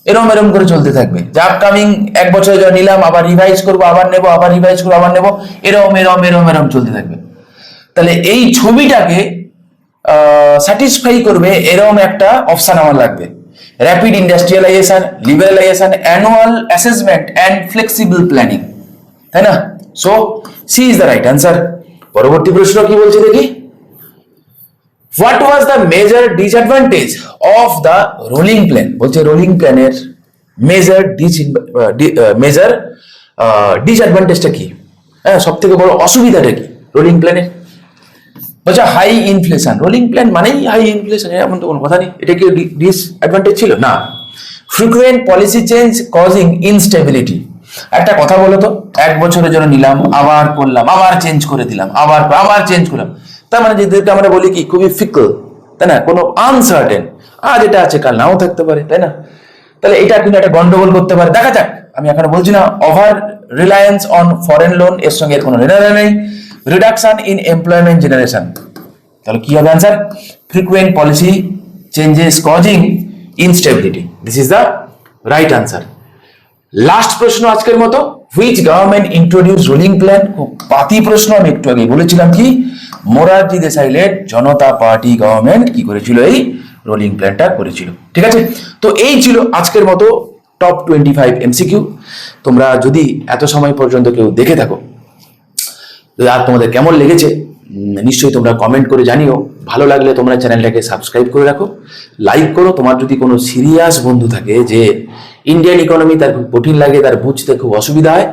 এরম এরম করে চলতে থাকবে, যে আপকামিং এক বছরে যা নিলাম আবার রিভাইজ করবো, আবার নেবো, আবার রিভাইজ করবো, আবার নেবো, এরম এরম এরম এরম চলতে থাকবে। তাহলে এই ছবিটাকে স্যাটিসফাই করবে এরম একটা অপশন আমার লাগবে, rapid industrialisation, liberalisation, annual assessment and flexible planning, তাই না? So C is the right answer. পরবর্তী প্রশ্ন কি বলছে দেখি, what was the major disadvantage of the rolling plan? বলছে রোলিং প্ল্যানের মেজর ডিসঅ্যাডভান্টেজটা কি, হ্যাঁ সব থেকে বড় অসুবিধাটা কি রোলিং প্ল্যানের? বলছে হাই ইনফ্লেশন, রোলিং প্ল্যান মানেই হাই ইনফ্লেশন, এমন তো কোনো কথা নেই, এটা কি ডিসঅ্যাডভান্টেজ ছিল না? Frequent policy change causing instability, একটা কথা বলো তো, এক বছরের জন্য নিলাম, আবার করলাম, আবার চেঞ্জ করে দিলাম, আবার আবার চেঞ্জ করলাম, তার মানে যেটাকে আমরা বলি কি খুবই ফিকল, তাই না? কোনো আনসার্টেন, আজ এটা আছে কাল নাও থাকতে পারে, তাই না? তাহলে এটা কিন্তু একটা গন্ডগোল করতে পারে, দেখা যাক। আমি এখনো বলছি না over Reliance on foreign loan, এর সঙ্গে এর কোনো রিলেশন নেই। রিডাকশন ইন এমপ্লয়মেন্ট জেনারেশন, তাহলে কি হবে answer? Frequent policy changes causing instability, this is the right answer. Last প্রশ্ন আজকের মতো, which government introduce rolling plan? খুব পাতি প্রশ্ন, আমি একটু আগে বলেছিলাম কি মোরারজি দেসাই লেড জনতা পার্টি গভর্নমেন্ট কি করেছিল, এই রোলিং প্ল্যানটা করেছিল। ঠিক আছে, তো এই ছিল আজকের মতো টপ 25 এমসিকিউ। তোমরা যদি এত সময় পর্যন্ত কেউ দেখে থাকো, আর তোমাদের কেমন লেগেছে নিশ্চয়ই তোমরা কমেন্ট করে জানিও। ভালো লাগলে তোমরা চ্যানেলটাকে সাবস্ক্রাইব করে রাখো, লাইক করো। তোমার যদি কোনো সিরিয়াস বন্ধু থাকে যে ইন্ডিয়ান ইকোনমি তার খুব কঠিন লাগে, তার বুঝতে খুব অসুবিধা হয়,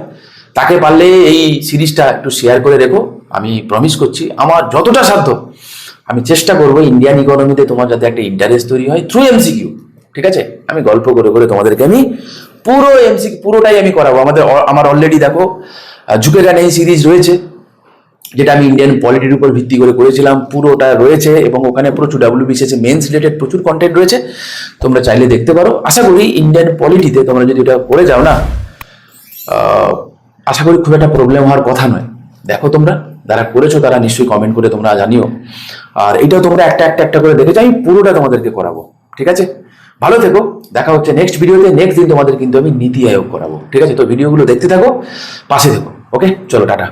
তাকে পারলে এই সিরিজটা একটু শেয়ার করে রেখো। আমি প্রমিস করছি আমার যতটা সাধ্য আমি চেষ্টা করবো ইন্ডিয়ান ইকোনমিতে তোমার যাতে একটা ইন্টারেস্ট তৈরি হয় থ্রু এমসিকিউ। ঠিক আছে, আমি গল্প করে করে তোমাদেরকে আমি পুরো এমসিকিউ পুরোটাই আমি করাবো। আমার অলরেডি দেখো ঝুঁকেগা নেই সিরিজ রয়েছে, যেটা আমি ইন্ডিয়ান পলিটির উপর ভিত্তি করে করেছিলাম, পুরোটা রয়েছে এবং ওখানে প্রচুর WBCS মেন্স রিলেটেড প্রচুর কন্টেন্ট রয়েছে, তোমরা চাইলে দেখতে পারো। আশা করি ইন্ডিয়ান পলিটিতে তোমরা যদি এটা করে যাও না, আশা করি খুব একটা প্রবলেম হওয়ার কথা নয়। দেখো তোমরা যারা করেছো তারা নিশ্চয়ই কমেন্ট করে তোমরা জানিও, আর এটাও তোমরা একটা একটা একটা করে দেখে যাও, আমি পুরোটা তোমাদেরকে করাবো। ঠিক আছে, ভালো থেকো, দেখা হচ্ছে নেক্সট ভিডিওতে। নেক্সট দিন তোমাদের কিন্তু আমি নীতি আয়োগ করাবো। ঠিক আছে, তো ভিডিওগুলো দেখতে থাকো, পাশে থেকো। ওকে, চলো টাটা।